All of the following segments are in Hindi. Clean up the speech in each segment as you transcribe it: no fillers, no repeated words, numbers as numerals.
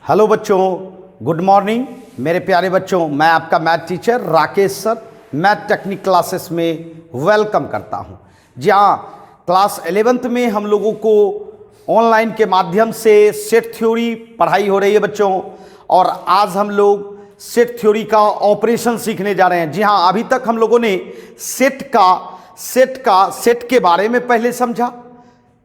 हेलो बच्चों, गुड मॉर्निंग मेरे प्यारे बच्चों। मैं आपका math teacher Rakesh sir math technique classes में वेलकम करता हूं। जी हाँ, क्लास 11th में हम लोगों को ऑनलाइन के माध्यम से सेट थ्योरी पढ़ाई हो रही है बच्चों। और आज हम लोग सेट थ्योरी का ऑपरेशन सीखने जा रहे हैं। जी हाँ, अभी तक हम लोगों ने सेट के बारे में पहले समझा,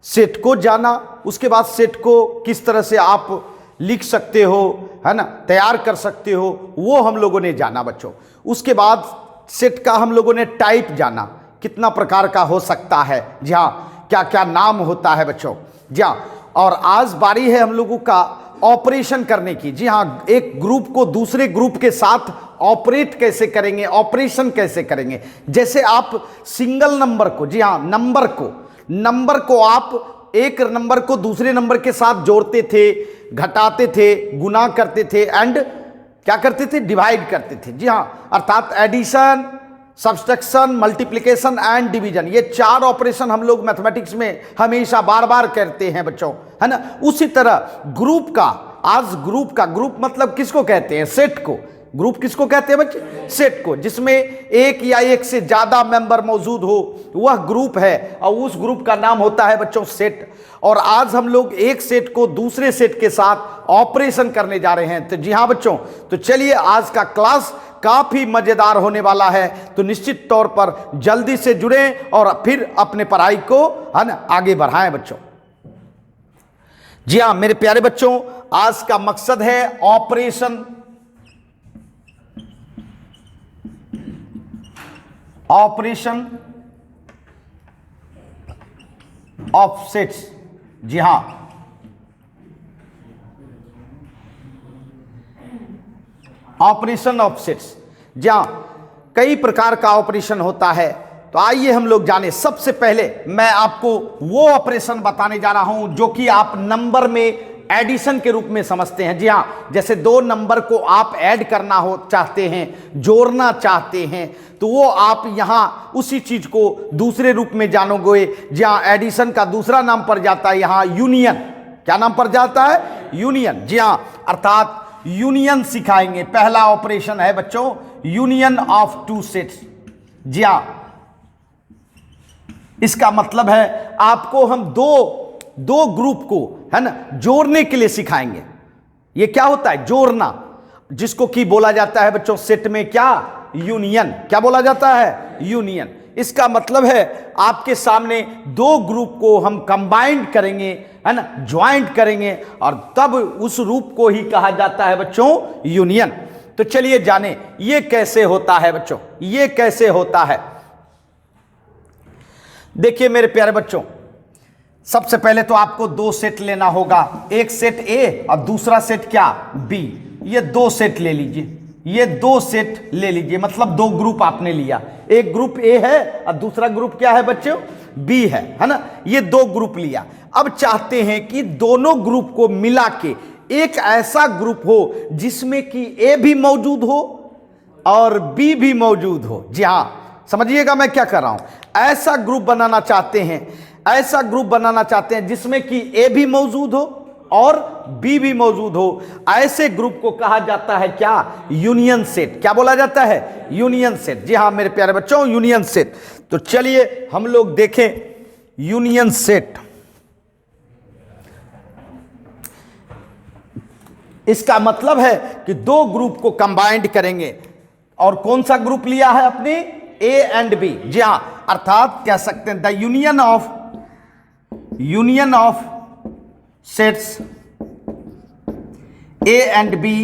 सेट को जाना, उसके बाद सेट को किस तरह से आप लिख सकते हो, है ना, तैयार कर सकते हो, वो हम लोगों ने जाना बच्चों। उसके बाद सेट का हम लोगों ने टाइप जाना, कितना प्रकार का हो सकता है। जी हाँ, क्या क्या नाम होता है बच्चों। जी हाँ, और आज बारी है हम लोगों का ऑपरेशन करने की। जी हाँ, एक ग्रुप को दूसरे ग्रुप के साथ ऑपरेट कैसे करेंगे, ऑपरेशन कैसे करेंगे। जैसे आप सिंगल नंबर को, जी हाँ, नंबर को आप एक नंबर को दूसरे नंबर के साथ जोड़ते थे, घटाते थे, गुना करते थे एंड क्या करते थे, डिवाइड करते थे। जी हाँ, अर्थात addition, subtraction, multiplication and division, ये चार ऑपरेशन हम लोग मैथमेटिक्स में हमेशा बार बार करते हैं बच्चों, है ना। उसी तरह ग्रुप का, आज ग्रुप मतलब किसको कहते हैं, सेट को। ग्रुप किसको कहते हैं बच्चे, सेट को, जिसमें एक या एक से ज्यादा मेंबर मौजूद हो वह ग्रुप है और उस ग्रुप का नाम होता है बच्चों सेट। और आज हम लोग एक सेट को दूसरे सेट के साथ ऑपरेशन करने जा रहे हैं। तो जी हाँ बच्चों, तो चलिए आज का क्लास काफी मजेदार होने वाला है। तो निश्चित तौर पर जल्दी से जुड़ें और फिर अपने पढ़ाई को, है ना, आगे बढ़ाएं बच्चों। जी हाँ मेरे प्यारे बच्चों, आज का मकसद है ऑपरेशन ऑफ सेट्स। जी हां, ऑपरेशन ऑफ सेट्स। जी हां, कई प्रकार का ऑपरेशन होता है। तो आइए हम लोग जाने। सबसे पहले मैं आपको वो ऑपरेशन बताने जा रहा हूं जो कि आप नंबर में एडिशन के रूप में समझते हैं। जी हाँ, जैसे दो नंबर को आप ऐड करना हो चाहते हैं, जोड़ना चाहते हैं, तो वो आप यहां उसी चीज को दूसरे रूप में जानोगे। जहां एडिशन का दूसरा नाम पड़ जाता है यहां यूनियन। क्या नाम पड़ जाता है, यूनियन। जी हाँ, अर्थात यूनियन सिखाएंगे। पहला ऑपरेशन है बच्चों यूनियन ऑफ टू सेट्स। जी हाँ, इसका मतलब है आपको हम दो ग्रुप को, है ना, जोड़ने के लिए सिखाएंगे। ये क्या होता है, जोड़ना, जिसको कि बोला जाता है बच्चों सेट में क्या, यूनियन। क्या बोला जाता है, यूनियन। इसका मतलब है आपके सामने दो ग्रुप को हम कंबाइंड करेंगे, है ना, ज्वाइंट करेंगे और तब उस रूप को ही कहा जाता है बच्चों यूनियन। तो चलिए जाने ये कैसे होता है बच्चों, ये कैसे होता है। देखिए मेरे प्यारे बच्चों, सबसे पहले तो आपको दो सेट लेना होगा, एक सेट ए और दूसरा सेट क्या, बी। ये दो सेट ले लीजिए, ये दो सेट ले लीजिए, मतलब दो ग्रुप आपने लिया। एक ग्रुप ए है और दूसरा ग्रुप क्या है बच्चों, बी है ना। ये दो ग्रुप लिया। अब चाहते हैं कि दोनों ग्रुप को मिला के एक ऐसा ग्रुप हो जिसमें कि ए भी मौजूद हो और बी भी मौजूद हो। जी हाँ, समझिएगा मैं क्या कर रहा हूं। ऐसा ग्रुप बनाना चाहते हैं, ऐसा ग्रुप बनाना चाहते हैं जिसमें कि ए भी मौजूद हो और बी भी मौजूद हो। ऐसे ग्रुप को कहा जाता है क्या, यूनियन सेट। क्या बोला जाता है, यूनियन सेट। जी हाँ मेरे प्यारे बच्चों, यूनियन सेट। तो चलिए हम लोग देखें यूनियन सेट। इसका मतलब है कि दो ग्रुप को कंबाइंड करेंगे। और कौन सा ग्रुप लिया है अपने, ए एंड बी। जी हाँ, अर्थात कह सकते हैं the union of sets A and B,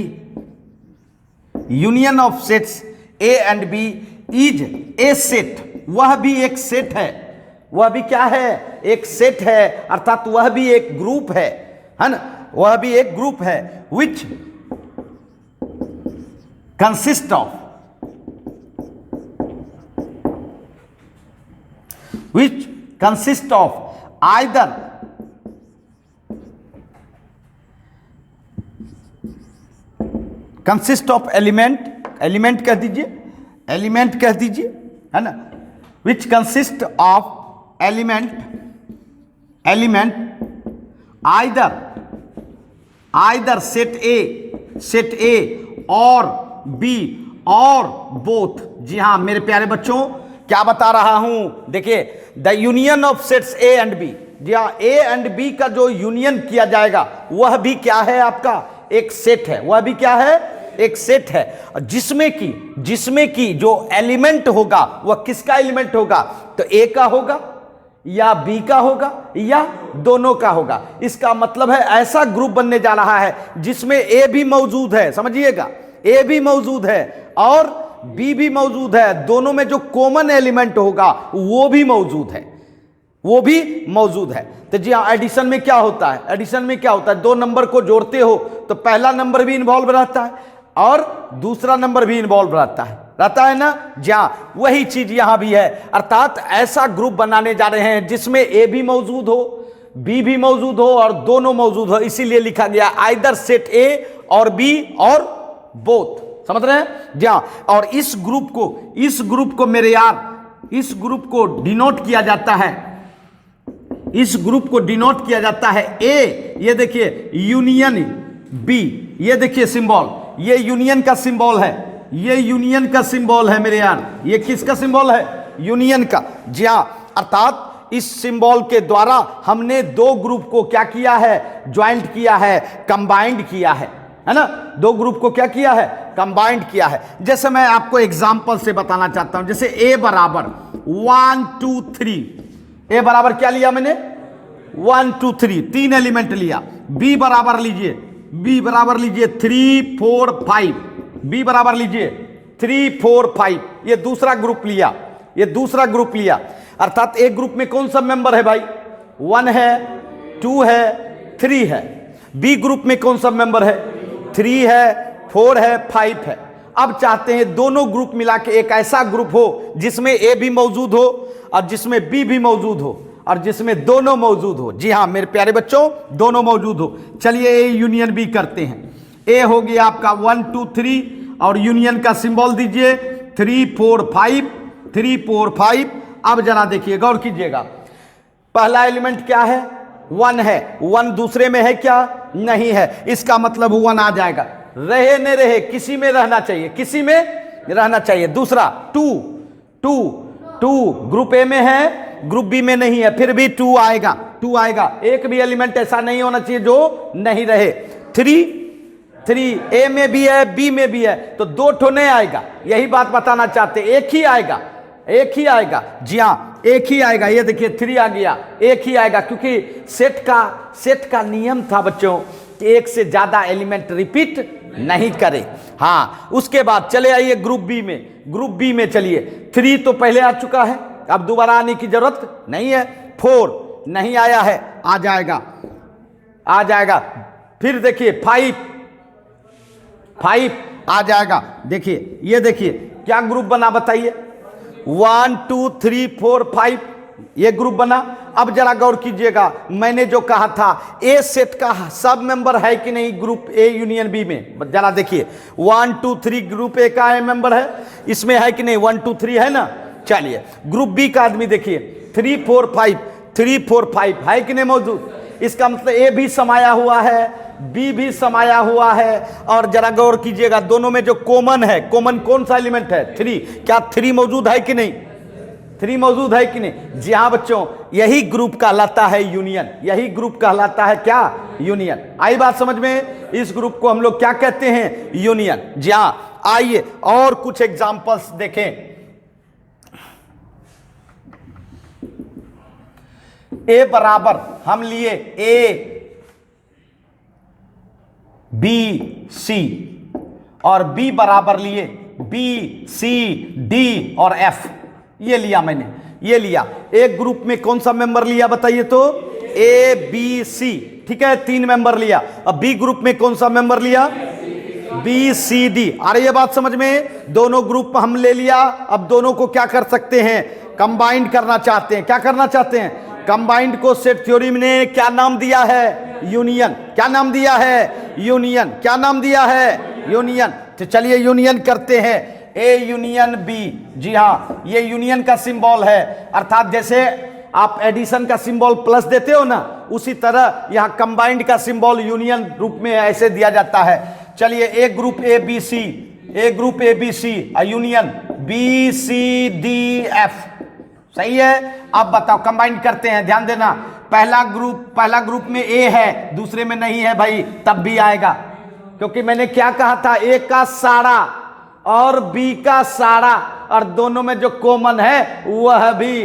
union of sets A and B is a set. वह भी एक सेट है, वह भी क्या है, एक सेट है, अर्थात वह भी एक ग्रुप है ना, वह भी एक ग्रुप है। Which consist of either consist of element कह दीजिए, है ना, which consist of element either either set ए और बी और बोथ। जी हाँ मेरे प्यारे बच्चों, क्या बता रहा हूं, देखिए the union of sets A and B. जी हाँ, ए एंड बी का जो यूनियन किया जाएगा वह भी क्या है, आपका एक सेट है। वह भी क्या है, एक सेट है, जिसमें की जो एलिमेंट होगा वह किसका एलिमेंट होगा, तो ए का होगा या बी का होगा या दोनों का होगा। इसका मतलब है ऐसा ग्रुप बनने जा रहा है जिसमें ए भी मौजूद है, समझिएगा, ए भी मौजूद है और बी भी मौजूद है, दोनों में जो कॉमन एलिमेंट होगा वो भी मौजूद है, वो भी मौजूद है। तो जी हाँ, एडिशन में क्या होता है, एडिशन में क्या होता है, दो नंबर को जोड़ते हो तो पहला नंबर भी इन्वॉल्व रहता है और दूसरा नंबर भी इन्वॉल्व रहता है ना। जहां वही चीज यहां भी है, अर्थात ऐसा ग्रुप बनाने जा रहे हैं जिसमें ए भी मौजूद हो, बी भी मौजूद हो और दोनों मौजूद हो, इसीलिए लिखा गया आइदर सेट ए और बी और बोथ। समझ रहे हैं। जहां और इस ग्रुप को मेरे यार, इस ग्रुप को डिनोट किया जाता है, इस ग्रुप को डिनोट किया जाता है ए, ये देखिए यूनियन, बी ये देखिए सिंबल, ये यूनियन का सिंबल है, ये यूनियन का सिंबल है मेरे यार, ये किसका सिंबल है, यूनियन का। जी हाँ, अर्थात इस सिंबल के द्वारा हमने दो ग्रुप को क्या किया है, ज्वाइंट किया है, कंबाइंड किया है ना। दो ग्रुप को क्या किया है, कंबाइंड किया है। जैसे मैं आपको एग्जांपल से बताना चाहता हूं, जैसे ए बराबर 1 2 3, ए बराबर क्या लिया मैंने 1 2 3, तीन एलिमेंट लिया। बी बराबर लीजिए 3 4 5, बी बराबर लीजिए 3 4 5, ये दूसरा ग्रुप लिया, अर्थात एक ग्रुप में कौन सा मेंबर है भाई, 1 है, 2 है, 3 है। बी ग्रुप में कौन सा मेंबर है, 3 है, 4 है, 5 है। अब चाहते हैं दोनों ग्रुप मिला के एक ऐसा ग्रुप हो जिसमें ए भी मौजूद हो और जिसमें बी भी मौजूद हो और जिसमें दोनों मौजूद हो। जी हाँ मेरे प्यारे बच्चों, दोनों मौजूद हो। चलिए ए यूनियन बी करते हैं। ए हो गया आपका 1 2 3 और यूनियन का सिंबल दीजिए 3 4 5। अब जरा देखिए, गौर कीजिएगा, पहला एलिमेंट क्या है, 1 है, 1 दूसरे में है क्या, नहीं है, इसका मतलब 1 आ जाएगा, रहे न रहे किसी में रहना चाहिए, किसी में रहना चाहिए। दूसरा 2 ग्रुप ए में है, ग्रुप बी में नहीं है, फिर भी 2 आएगा। एक भी एलिमेंट ऐसा नहीं होना चाहिए जो नहीं रहे। 3 ए में भी है, बी में भी है, तो 2 ठो नहीं आएगा, यही बात बताना चाहते, एक ही आएगा। जी हाँ एक ही आएगा, ये देखिए 3 आ गया, एक ही आएगा, क्योंकि सेट का नियम था बच्चों कि एक से ज्यादा एलिमेंट रिपीट नहीं करे। हाँ, उसके बाद चले आइए ग्रुप बी में चलिए, 3 तो पहले आ चुका है, अब दोबारा आने की जरूरत नहीं है। 4 नहीं आया है, आ जाएगा। फिर देखिए 5 आ जाएगा। देखिए, ये देखिए क्या ग्रुप बना बताइए, 1 2 3 4 5, ये ग्रुप बना। अब जरा गौर कीजिएगा, मैंने जो कहा था ए सेट का सब मेंबर है कि नहीं ग्रुप ए यूनियन बी में, जरा देखिए 1 2 3 ग्रुप ए का मेंबर है, इसमें है कि नहीं, 1 2 3 है ना। चलिए ग्रुप बी का आदमी देखिए 3 4 5 है कि नहीं मौजूद, इसका मतलब ए भी समाया हुआ है, बी भी समाया हुआ है। और जरा गौर कीजिएगा, दोनों में जो कॉमन है, कॉमन कौन सा एलिमेंट है, 3, क्या 3 मौजूद है कि नहीं, 3 मौजूद है कि नहीं। जी हाँ बच्चों, यही ग्रुप कहलाता है यूनियन, यही ग्रुप कहलाता है क्या, यूनियन। आई बात समझ में, इस ग्रुप को हम लोग क्या कहते हैं, यूनियन। जी हाँ, आइए और कुछ एग्जांपल्स देखें। ए बराबर हम लिए ए बी सी और बी बराबर लिए बी सी डी और एफ, ये लिया मैंने, ये लिया। एक ग्रुप में कौन सा मेंबर लिया बताइए तो, ए बी सी, ठीक है, 3 मेंबर लिया। अब बी ग्रुप में कौन सा मेंबर लिया, बी सी डी। अरे ये बात समझ में, दोनों ग्रुप हम ले लिया, अब दोनों को क्या कर सकते हैं, कंबाइंड करना चाहते हैं। क्या करना चाहते हैं, कंबाइंड को सेट थ्योरी ने क्या नाम दिया है, यूनियन। क्या नाम दिया है, यूनियन। क्या नाम दिया है, यूनियन। तो चलिए यूनियन करते हैं, ए यूनियन बी। जी हाँ, ये यूनियन का सिंबल है, अर्थात जैसे आप एडिशन का सिंबल प्लस देते हो ना, उसी तरह यहां कंबाइंड का सिंबल यूनियन रूप में ऐसे दिया जाता है। चलिए एक ग्रुप ए बी सी, एक group A B C union B C D F, सही है। अब बताओ कंबाइंड करते हैं, ध्यान देना। पहला ग्रुप में ए है, दूसरे में नहीं है भाई, तब भी आएगा, क्योंकि मैंने क्या कहा था, ए का सारा और बी का सारा, और दोनों में जो कॉमन है वह भी,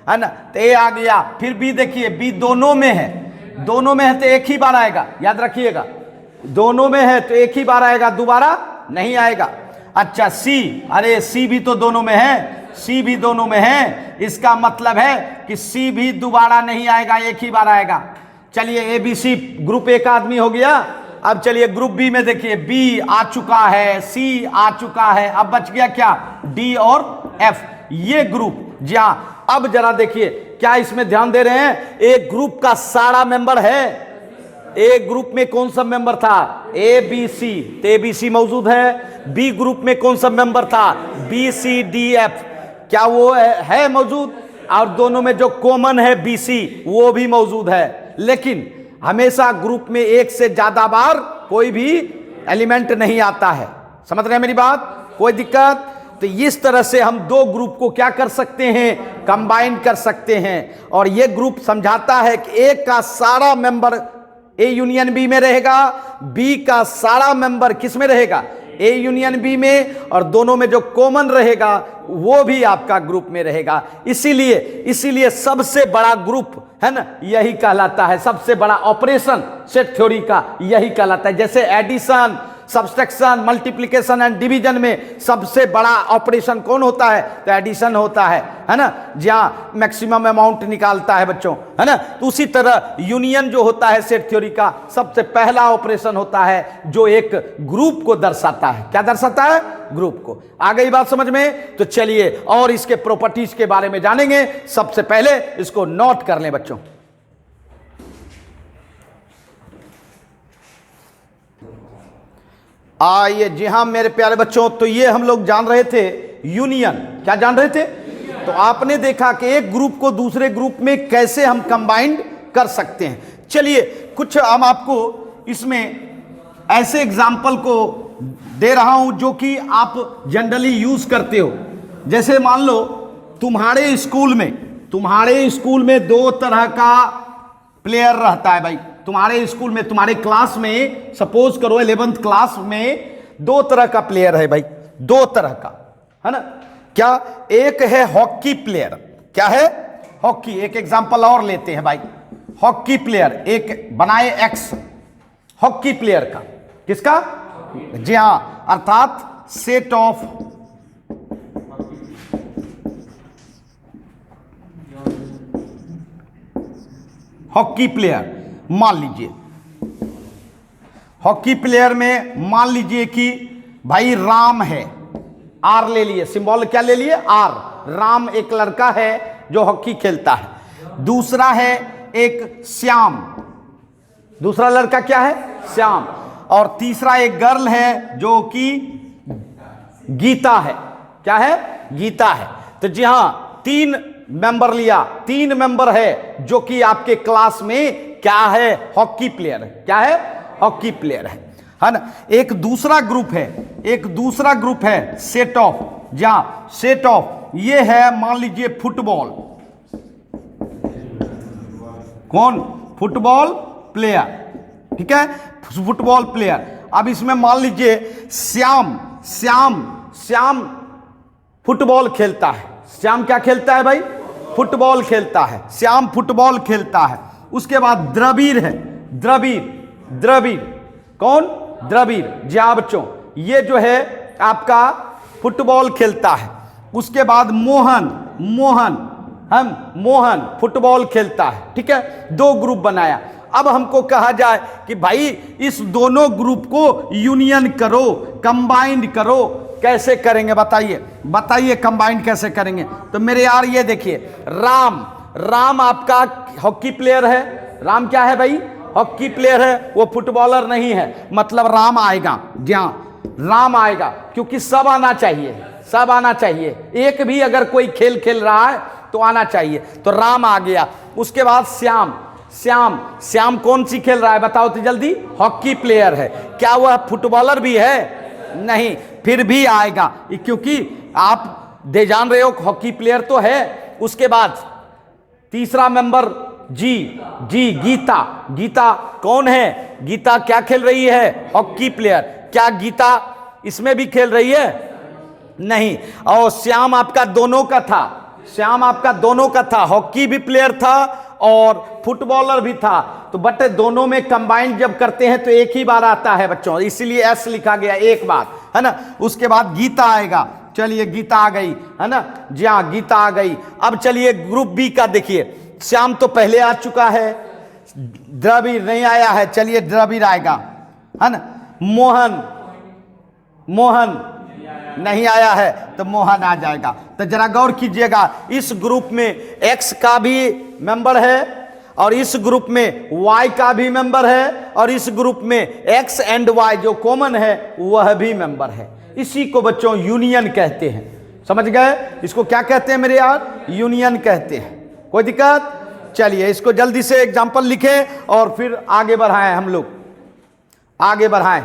है ना। तो ए आ गया। फिर बी देखिए, बी दोनों में है, दोनों में है तो एक ही बार आएगा, याद रखिएगा, दोनों में है तो एक ही बार आएगा, दोबारा नहीं आएगा। अच्छा सी, अरे सी भी तो दोनों में है, सी भी दोनों में है, इसका मतलब है कि सी भी दोबारा नहीं आएगा, एक ही बार आएगा। चलिए ए बी सी ग्रुप ए का आदमी हो गया। अब चलिए ग्रुप बी में देखिए, बी आ चुका है, सी आ चुका है, अब बच गया क्या, डी और एफ, ये ग्रुप। जी हाँ, अब जरा देखिए क्या इसमें ध्यान दे रहे हैं, एक ग्रुप का सारा मेंबर है। ए ग्रुप में कौन सा मेंबर था, ए बी सी, तो ए बी सी मौजूद है। बी ग्रुप में कौन सा मेंबर था, बी सी डी एफ, क्या वो है मौजूद, और दोनों में जो कॉमन है बी सी वो भी मौजूद है। लेकिन हमेशा ग्रुप में एक से ज्यादा बार कोई भी एलिमेंट नहीं आता है, समझ रहे हैं मेरी बात, कोई दिक्कत। तो इस तरह से हम दो ग्रुप को क्या कर सकते हैं, कंबाइन कर सकते हैं। और ये ग्रुप समझाता है कि ए का सारा मेंबर ए यूनियन बी में रहेगा, बी का सारा मेंबर किस में रहेगा, ए यूनियन बी में, और दोनों में जो कॉमन रहेगा वो भी आपका ग्रुप में रहेगा। इसीलिए सबसे बड़ा ग्रुप है ना, यही कहलाता है, सबसे बड़ा ऑपरेशन सेट थ्योरी का यही कहलाता है। जैसे addition, subtraction, multiplication and division में सबसे बड़ा ऑपरेशन कौन होता है, तो एडिशन होता है ना, जहां मैक्सिमम अमाउंट निकालता है बच्चों, है ना। तो उसी तरह यूनियन जो होता है सेट थ्योरी का सबसे पहला ऑपरेशन होता है जो एक ग्रुप को दर्शाता है। क्या दर्शाता है, ग्रुप को। आ गई बात समझ में। तो चलिए और इसके प्रॉपर्टीज के बारे में जानेंगे। सबसे पहले इसको नोट कर लें बच्चों। आइए, जी हाँ मेरे प्यारे बच्चों, तो ये हम लोग जान रहे थे यूनियन, क्या जान रहे थे, तो आपने देखा कि एक ग्रुप को दूसरे ग्रुप में कैसे हम कंबाइंड कर सकते हैं। चलिए कुछ हम आपको इसमें ऐसे एग्जाम्पल को दे रहा हूं जो कि आप जनरली यूज करते हो। जैसे मान लो तुम्हारे स्कूल में दो तरह का प्लेयर रहता है भाई। तुम्हारे स्कूल में, तुम्हारे क्लास में, सपोज करो 11th क्लास में दो तरह का प्लेयर है भाई, दो तरह का, है ना। क्या, एक है हॉकी प्लेयर, क्या है, हॉकी। एक एग्जांपल और लेते हैं भाई, हॉकी प्लेयर, एक बनाए एक्स हॉकी प्लेयर का, किसका, जी हां, अर्थात सेट ऑफ हॉकी प्लेयर। मान लीजिए हॉकी प्लेयर में मान लीजिए कि भाई राम है, आर ले लिए, सिंबल क्या ले लिए, आर। राम एक लड़का है जो हॉकी खेलता है। दूसरा है एक श्याम, दूसरा लड़का क्या है, श्याम। और तीसरा एक गर्ल है जो कि गीता है, क्या है, गीता है। तो जी हां, तीन मेंबर लिया, तीन मेंबर है जो कि आपके क्लास में क्या है, हॉकी प्लेयर है, क्या है, हॉकी प्लेयर है ना। एक दूसरा ग्रुप है सेट ऑफ, जहां सेट ऑफ ये है मान लीजिए फुटबॉल, कौन, फुटबॉल प्लेयर, ठीक है, फुटबॉल प्लेयर। अब इसमें मान लीजिए श्याम फुटबॉल खेलता है। श्याम क्या खेलता है भाई, फुटबॉल खेलता है, श्याम फुटबॉल खेलता है। उसके बाद द्रविड़ है, द्रविड़ कौन, द्रविड़, जी हाँ बच्चों, ये जो है आपका फुटबॉल खेलता है। उसके बाद मोहन फुटबॉल खेलता है, ठीक है। दो ग्रुप बनाया। अब हमको कहा जाए कि भाई इस दोनों ग्रुप को यूनियन करो, कंबाइंड करो, कैसे करेंगे बताइए कंबाइंड कैसे करेंगे। तो मेरे यार ये देखिए, राम आपका हॉकी प्लेयर है। राम क्या है भाई, हॉकी प्लेयर है, वो फुटबॉलर नहीं है, मतलब राम आएगा, जी हाँ राम आएगा, क्योंकि सब आना चाहिए। एक भी अगर कोई खेल खेल रहा है तो आना चाहिए, तो राम आ गया। उसके बाद श्याम, श्याम, श्याम कौन सी खेल रहा है बताओ तो जल्दी? हॉकी प्लेयर है। क्या वह फुटबॉलर भी है? नहीं, फिर भी आएगा क्योंकि आप दे जान रहे हो हॉकी प्लेयर तो है। उसके बाद तीसरा मेंबर जी, जी गीता, गीता कौन है? गीता क्या खेल रही है? Hockey player. क्या गीता इसमें भी खेल रही है? नहीं। और श्याम आपका दोनों का था, श्याम आपका दोनों का था, हॉकी भी प्लेयर था और फुटबॉलर भी था, तो बट दोनों में कंबाइंड जब करते हैं तो एक ही बार आता है बच्चों, इसीलिए एस लिखा गया, एक बार, है ना। उसके बाद गीता आएगा। चलिए गीता आ गई, है ना जी हाँ, गीता आ गई। अब चलिए ग्रुप बी का देखिए, श्याम तो पहले आ चुका है, द्रविड़ नहीं आया है, चलिए द्रविड़ आएगा, है ना। मोहन, मोहन नहीं आया है तो मोहन आ जाएगा। तो जरा गौर कीजिएगा, इस ग्रुप में एक्स का भी मेंबर है और इस ग्रुप में वाई का भी मेंबर है और इस ग्रुप में एक्स एंड वाई जो कॉमन है वह भी मेंबर है। इसी को बच्चों यूनियन कहते हैं, समझ गए? इसको क्या कहते हैं मेरे यार? यूनियन कहते हैं। कोई दिक्कत? चलिए इसको जल्दी से एग्जाम्पल लिखें और फिर आगे बढ़ाएं, हम लोग आगे बढ़ाएं।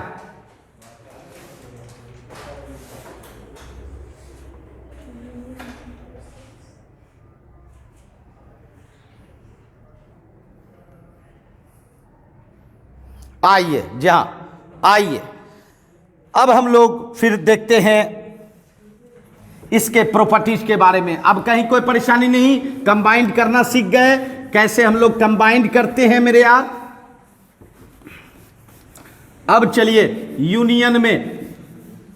आइए जी हाँ, आइए अब हम लोग फिर देखते हैं इसके प्रॉपर्टीज के बारे में। अब कहीं कोई परेशानी नहीं, कंबाइंड करना सीख गए, कैसे हम लोग कंबाइंड करते हैं मेरे यार। अब चलिए यूनियन में,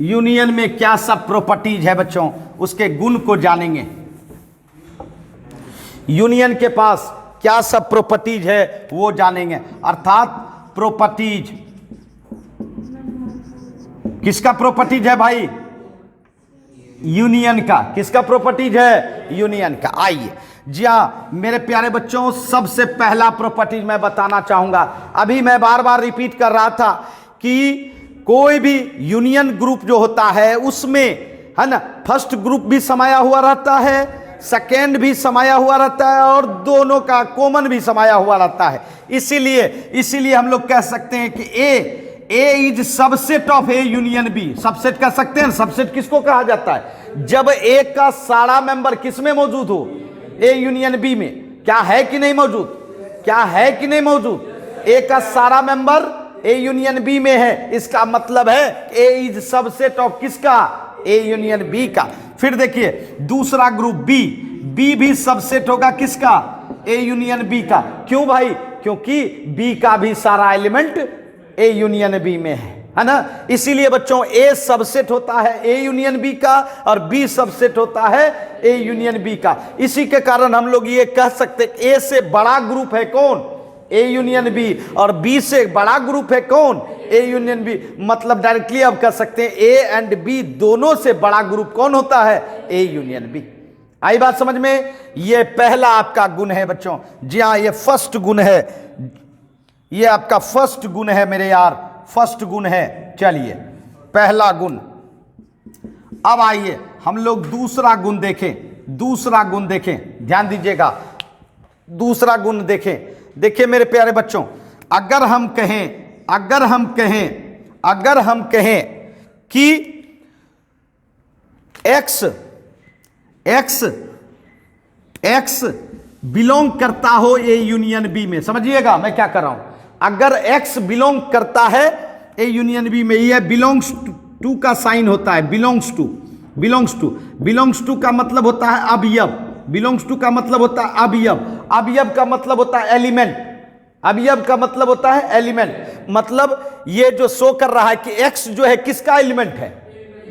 यूनियन में क्या सब प्रॉपर्टीज है बच्चों, उसके गुण को जानेंगे। यूनियन के पास क्या सब प्रॉपर्टीज है वो जानेंगे। अर्थात प्रॉपर्टीज, किसका प्रॉपर्टीज है भाई? यूनियन का। किसका प्रॉपर्टीज है? यूनियन का। आइए जी हाँ मेरे प्यारे बच्चों, सबसे पहला प्रॉपर्टीज मैं बताना चाहूंगा। अभी मैं बार बार रिपीट कर रहा था कि कोई भी यूनियन ग्रुप जो होता है उसमें, है ना, फर्स्ट ग्रुप भी समाया हुआ रहता है, सेकेंड भी समाया हुआ रहता है और दोनों का कॉमन भी समाया हुआ रहता है। इसीलिए हम लोग कह सकते हैं कि A is subset of A union B. Subset कह सकते हैं। सबसेट किसको कहा जाता है? जब ए का सारा मेंबर किस में मौजूद हो? ए यूनियन बी में। क्या है कि नहीं मौजूद? क्या है कि नहीं मौजूद? ए का सारा मेंबर ए यूनियन बी में है, इसका मतलब है ए इज सबसेट ऑफ किसका? ए यूनियन बी का। फिर देखिए दूसरा ग्रुप बी, बी भी सबसेट होगा किसका? ए यूनियन बी का। क्यों भाई? क्योंकि बी का भी सारा एलिमेंट ए यूनियन बी में है ना। इसीलिए बच्चों ए सबसेट होता है ए यूनियन बी का और बी सबसेट होता है ए यूनियन बी का। इसी के कारण हम लोग ये कह सकते हैं ए से बड़ा ग्रुप है कौन? ए यूनियन बी, और बी से बड़ा ग्रुप है कौन? A union B. मतलब डायरेक्टली अब कह सकते हैं ए एंड बी दोनों से बड़ा ग्रुप कौन होता है? A union B. आई बात समझ में? ये पहला आपका गुण है बच्चों। जी हाँ, ये फर्स्ट गुण है, ये आपका फर्स्ट गुण है मेरे यार, फर्स्ट गुण है। चलिए पहला गुण। अब आइए हम लोग दूसरा गुण देखें। दूसरा गुण देखें, ध्यान दीजिएगा, दूसरा गुण देखें। देखिए मेरे प्यारे बच्चों, अगर हम कहें कि एक्स बिलोंग करता हो ए यूनियन बी में, समझिएगा मैं क्या कर रहा हूं। अगर एक्स बिलोंग करता है ए यूनियन बी में, यह बिलोंग्स टू का साइन होता है। बिलोंग्स टू का मतलब होता है अवयव। बिलोंग्स टू का मतलब होता है अवयव। अवयव का मतलब होता है एलिमेंट। अवयव का मतलब होता है एलिमेंट। मतलब ये जो शो कर रहा है कि एक्स जो है किसका एलिमेंट है?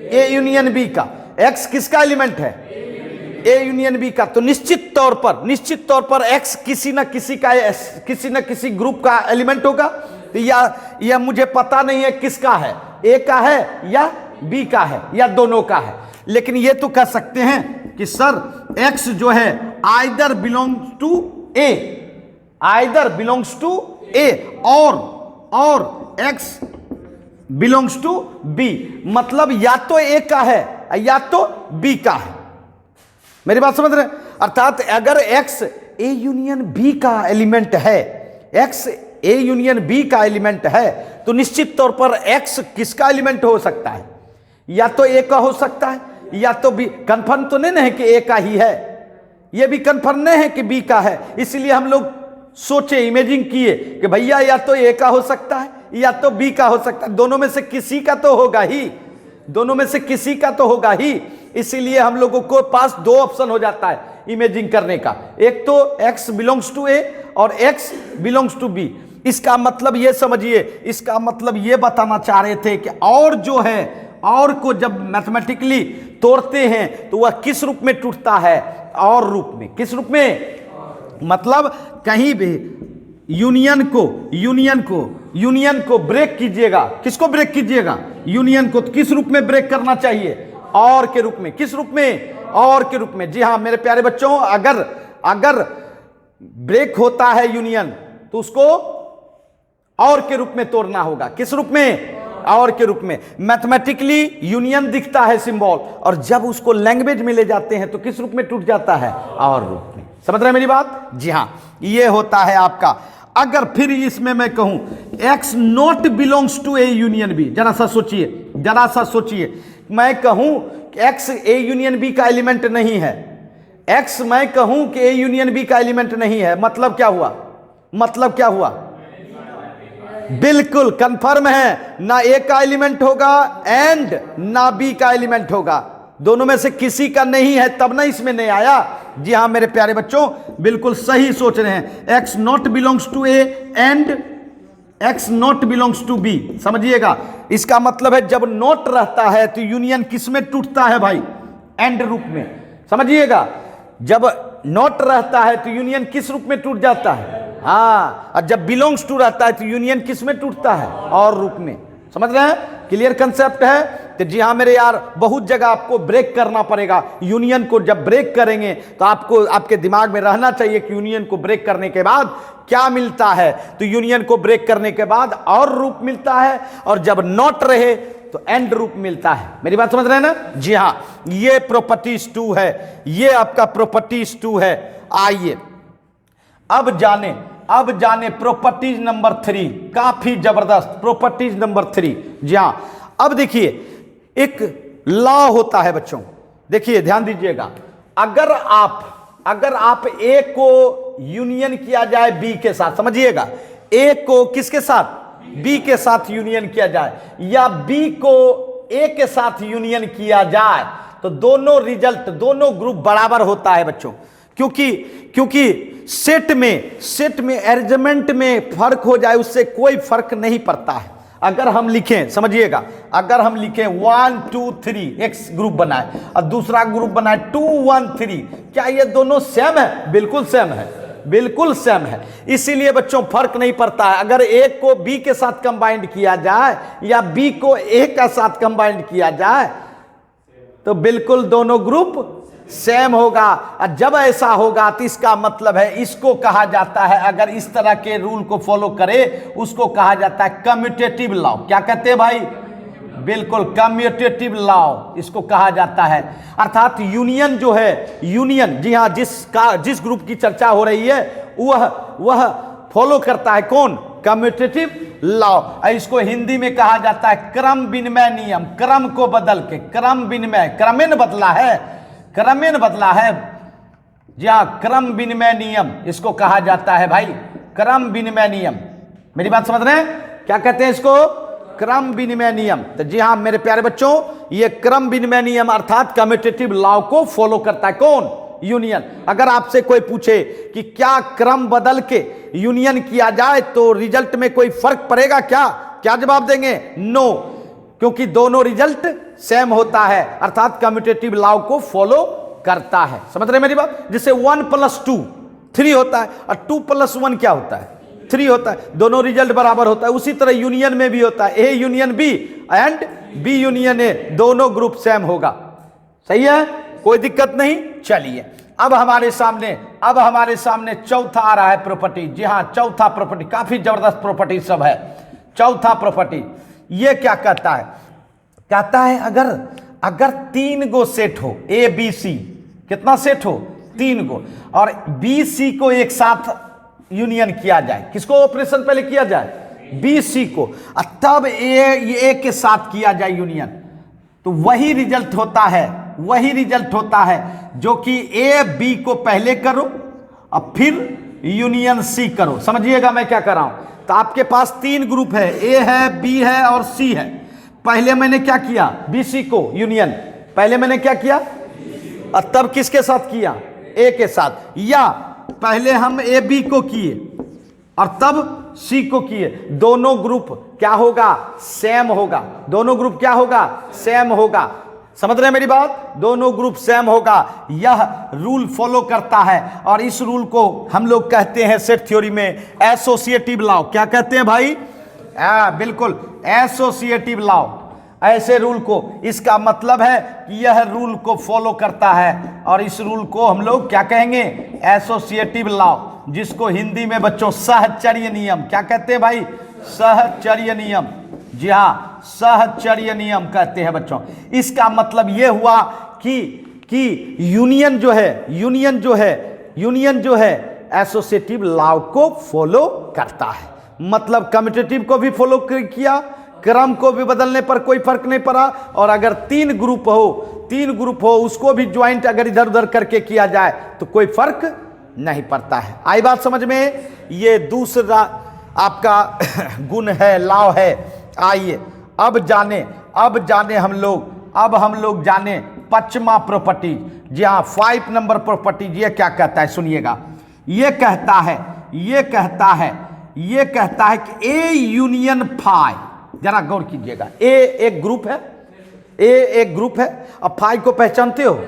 ए यूनियन बी का। एक्स किसका एलिमेंट है? ए यूनियन बी का। तो निश्चित तौर पर एक्स किसी न किसी ग्रुप का एलिमेंट होगा। तो या मुझे पता नहीं है किसका है, ए का है या बी का है या दोनों का है, लेकिन ये तो कह सकते हैं कि सर एक्स जो है आइदर बिलोंग्स टू ए और एक्स बिलोंग्स टू बी। मतलब या तो ए का है या तो बी का है। मेरी बात समझ रहे हैं? अर्थात अगर एक्स ए यूनियन बी का एलिमेंट है, एक्स ए यूनियन बी का एलिमेंट है, तो निश्चित तौर पर एक्स किसका एलिमेंट हो सकता है? या तो ए का हो सकता है या तो बी। कंफर्म तो नहीं है कि ए का ही है, ये भी कंफर्म नहीं है कि बी का है। इसलिए हम लोग सोचे, इमेजिन किए कि भैया या तो ए का हो सकता है या तो बी का हो सकता है, दोनों में से किसी का तो होगा ही, दोनों में से किसी का तो होगा ही। इसीलिए हम लोगों को पास दो ऑप्शन हो जाता है इमेजिन करने का, एक तो x बिलोंग्स टू ए और x बिलोंग्स टू बी। इसका मतलब ये समझिए, इसका मतलब ये बताना चाह रहे थे कि और जो है, और को जब मैथमेटिकली तोड़ते हैं तो वह किस रूप में टूटता है? और रूप में। किस रूप में? मतलब कहीं भी यूनियन को ब्रेक कीजिएगा। किसको ब्रेक कीजिएगा? यूनियन को। तो किस रूप में ब्रेक करना चाहिए? और के रूप में। किस रूप में? और के रूप में। जी हाँ मेरे प्यारे बच्चों, अगर ब्रेक होता है यूनियन तो उसको और के रूप में तोड़ना होगा। किस रूप में? और के रूप में। मैथमेटिकली यूनियन दिखता है सिंबल, और जब उसको लैंग्वेज में ले जाते हैं तो किस रूप में टूट जाता है? और रूप में। समझ रहे हैं मेरी बात? जी हाँ, ये होता है आपका। अगर फिर इसमें मैं कहूं x not belongs to A union B, जरा सा सोचिए, मैं कहूं x ए यूनियन बी का एलिमेंट नहीं है, x मैं कहूं कि ए यूनियन बी का एलिमेंट नहीं है, मतलब क्या हुआ? बिल्कुल कंफर्म है, ना ए का एलिमेंट होगा एंड ना बी का एलिमेंट होगा, दोनों में से किसी का नहीं है, तब ना इसमें नहीं आया। जी हाँ मेरे प्यारे बच्चों, बिल्कुल सही सोच रहे हैं। x not belongs to A and x not belongs to B. समझिएगा, इसका मतलब है जब नॉट रहता है तो यूनियन किस में टूटता है भाई? एंड रूप में। समझिएगा, जब नॉट रहता है तो यूनियन किस रूप में टूट जाता है? हाँ, और जब बिलोंग्स टू रहता है तो यूनियन किस में टूटता है? और रूप में। समझ रहे हैं? क्लियर कंसेप्ट है? तो जी हाँ मेरे यार, बहुत जगह आपको ब्रेक करना पड़ेगा। यूनियन को जब ब्रेक करेंगे तो आपको, आपके दिमाग में रहना चाहिए कि यूनियन को ब्रेक करने के बाद क्या मिलता है। तो यूनियन को ब्रेक करने के बाद और रूप मिलता है, और जब नॉट रहे तो एंड रूप मिलता है। मेरी बात समझ रहे हैं ना? जी हाँ, ये प्रॉपर्टीज 2 है, ये आपका प्रॉपर्टीज 2 है। आइए अब जाने प्रॉपर्टीज नंबर 3, काफी जबरदस्त प्रॉपर्टीज नंबर 3। जी हाँ, अब देखिए एक लॉ होता है बच्चों, देखिए ध्यान दीजिएगा। अगर आप ए को यूनियन किया जाए बी के साथ, समझिएगा, ए को किसके साथ? बी के साथ यूनियन किया जाए, या बी को ए के साथ यूनियन किया जाए, तो दोनों रिजल्ट, दोनों ग्रुप बराबर होता है बच्चों। क्योंकि सेट में अरेंजमेंट में फर्क हो जाए उससे कोई फर्क नहीं पड़ता है। अगर हम लिखें, समझिएगा, अगर हम लिखें 1 2 3 एक ग्रुप बनाए और दूसरा ग्रुप बनाए 2 1 3, क्या ये दोनों सेम है? बिल्कुल सेम है। इसीलिए बच्चों फर्क नहीं पड़ता है। अगर ए को बी के साथ कंबाइंड किया जाए या बी को ए का साथ कंबाइंड किया जाए तो बिल्कुल दोनों ग्रुप सेम होगा। और जब ऐसा होगा तो इसका मतलब है, इसको कहा जाता है, अगर इस तरह के रूल को फॉलो करे उसको कहा जाता है कम्यूटेटिव लॉ। क्या कहते हैं भाई? बिल्कुल कम्यूटेटिव लॉ इसको कहा जाता है। अर्थात यूनियन जो है, यूनियन, जी हाँ, जिस ग्रुप की चर्चा हो रही है वह फॉलो करता है कौन? Commutative law. इसको हिंदी में कहा जाता है क्रम विनिमय नियम। क्रम को बदल के क्रम विनिमय, क्रमेण बदला है। जी हाँ, क्रम विनिमय नियम इसको कहा जाता है भाई, क्रम विनिमय नियम। मेरी बात समझ रहे हैं? क्या कहते हैं इसको? क्रम विनिमय नियम। तो जी हाँ मेरे प्यारे बच्चों, ये क्रम विनिमय नियम अर्थात कम्यूटेटिव लॉ को फॉलो करता है कौन? यूनियन। अगर आपसे कोई पूछे कि क्या क्रम बदल के यूनियन किया जाए तो रिजल्ट में कोई फर्क पड़ेगा क्या जवाब देंगे? नो, क्योंकि दोनों रिजल्ट सेम होता है, अर्थात कम्यूटेटिव लॉ को फॉलो करता है। समझ रहे हैं मेरी बात? जिससे 1 + 2 3 होता है और 2 + 1 क्या होता है? 3 होता है। दोनों रिजल्ट बराबर होता है। उसी तरह यूनियन में भी होता है, A union B and B union A, दोनों ग्रुप सेम होगा। सही है, कोई दिक्कत नहीं। चलिए अब हमारे सामने चौथा आ रहा है प्रॉपर्टी। जी हाँ, चौथा प्रॉपर्टी, काफी जबरदस्त प्रॉपर्टी सब है। चौथा प्रॉपर्टी ये क्या कहता है? कहता है अगर 3 गो सेट हो, ए बी सी, कितना सेट हो? तीन को, और बी सी को एक साथ यूनियन किया जाए। किसको ऑपरेशन पहले किया जाए? बी सी को, और तब ए के साथ किया जाए यूनियन, तो वही रिजल्ट होता है, वही रिजल्ट होता है जो कि ए बी को पहले करो और फिर यूनियन सी करो। समझिएगा मैं क्या कर रहा हूं। तो आपके पास तीन ग्रुप है, ए है, बी है और सी है। पहले मैंने क्या किया? बी सी को यूनियन, पहले मैंने क्या किया? और तब किसके साथ किया? ए के साथ। या पहले हम ए बी को किए और तब सी को किए। दोनों ग्रुप क्या होगा? सेम होगा। दोनों ग्रुप क्या होगा? सेम होगा। समझ रहे हैं मेरी बात? दोनों ग्रुप सेम होगा। यह रूल फॉलो करता है और इस रूल को हम लोग कहते हैं सेट थ्योरी में एसोसिएटिव लॉ। क्या कहते हैं भाई? बिल्कुल, एसोसिएटिव लॉ। ऐसे रूल को, इसका मतलब है कि यह रूल को फॉलो करता है और इस रूल को हम लोग क्या कहेंगे? एसोसिएटिव लॉ, जिसको हिंदी में बच्चों सहचर्य नियम। क्या कहते हैं भाई? सहचर्य नियम। जी हाँ, सहचर्य नियम कहते हैं बच्चों। इसका मतलब यह हुआ कि यूनियन जो है एसोसिएटिव लॉ को फॉलो करता है। मतलब कम्यूटेटिव को भी फॉलो किया, क्रम को भी बदलने पर कोई फर्क नहीं पड़ा, और अगर तीन ग्रुप हो उसको भी ज्वाइंट अगर इधर उधर करके किया जाए तो कोई फर्क नहीं पड़ता है। आई बात समझ में? ये दूसरा आपका गुण है, लॉ है। आइए अब जाने हम लोग जाने पचमा प्रॉपर्टी। जी हाँ, 5 नंबर प्रॉपर्टी। ये क्या कहता है? सुनिएगा। ये कहता है कि ए यूनियन फाई, जरा गौर कीजिएगा। ए एक ग्रुप है, अब फाई को पहचानते हो?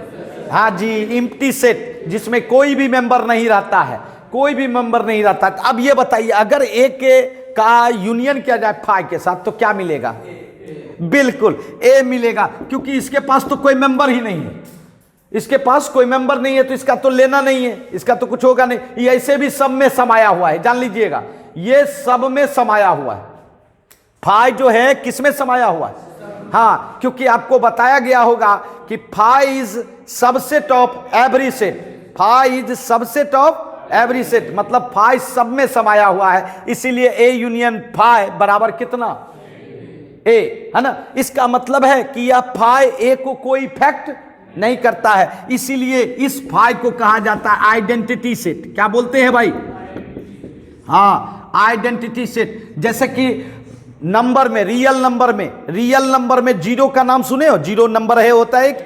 हाँ जी, एम्प्टी सेट, जिसमें कोई भी मेंबर नहीं रहता है, अब ये बताइए, अगर ए का यूनियन किया जाए फाई के साथ तो क्या मिलेगा? बिल्कुल ए मिलेगा, क्योंकि इसके पास तो कोई मेंबर ही नहीं है। इसके पास कोई मेंबर नहीं है तो इसका तो लेना नहीं है, इसका तो कुछ होगा नहीं। ये ऐसे भी सब में समाया हुआ है, जान लीजिएगा, ये सब में समाया हुआ है। फाई जो है किस में समाया हुआ है? हाँ, क्योंकि आपको बताया गया होगा कि phi is subset of every set. Phi is subset of every set, मतलब फाई सब में समाया हुआ है। इसीलिए ए यूनियन फाई बराबर कितना? ए, है ना? इसका मतलब है कि यह फाई ए को कोई इफेक्ट नहीं करता है, इसीलिए इस फाई को कहा जाता है आइडेंटिटी सेट। क्या बोलते हैं भाई? हाँ, आइडेंटिटी सेट। जैसे कि नंबर में, रियल नंबर में जीरो का नाम सुने हो? जीरो नंबर है, होता है एक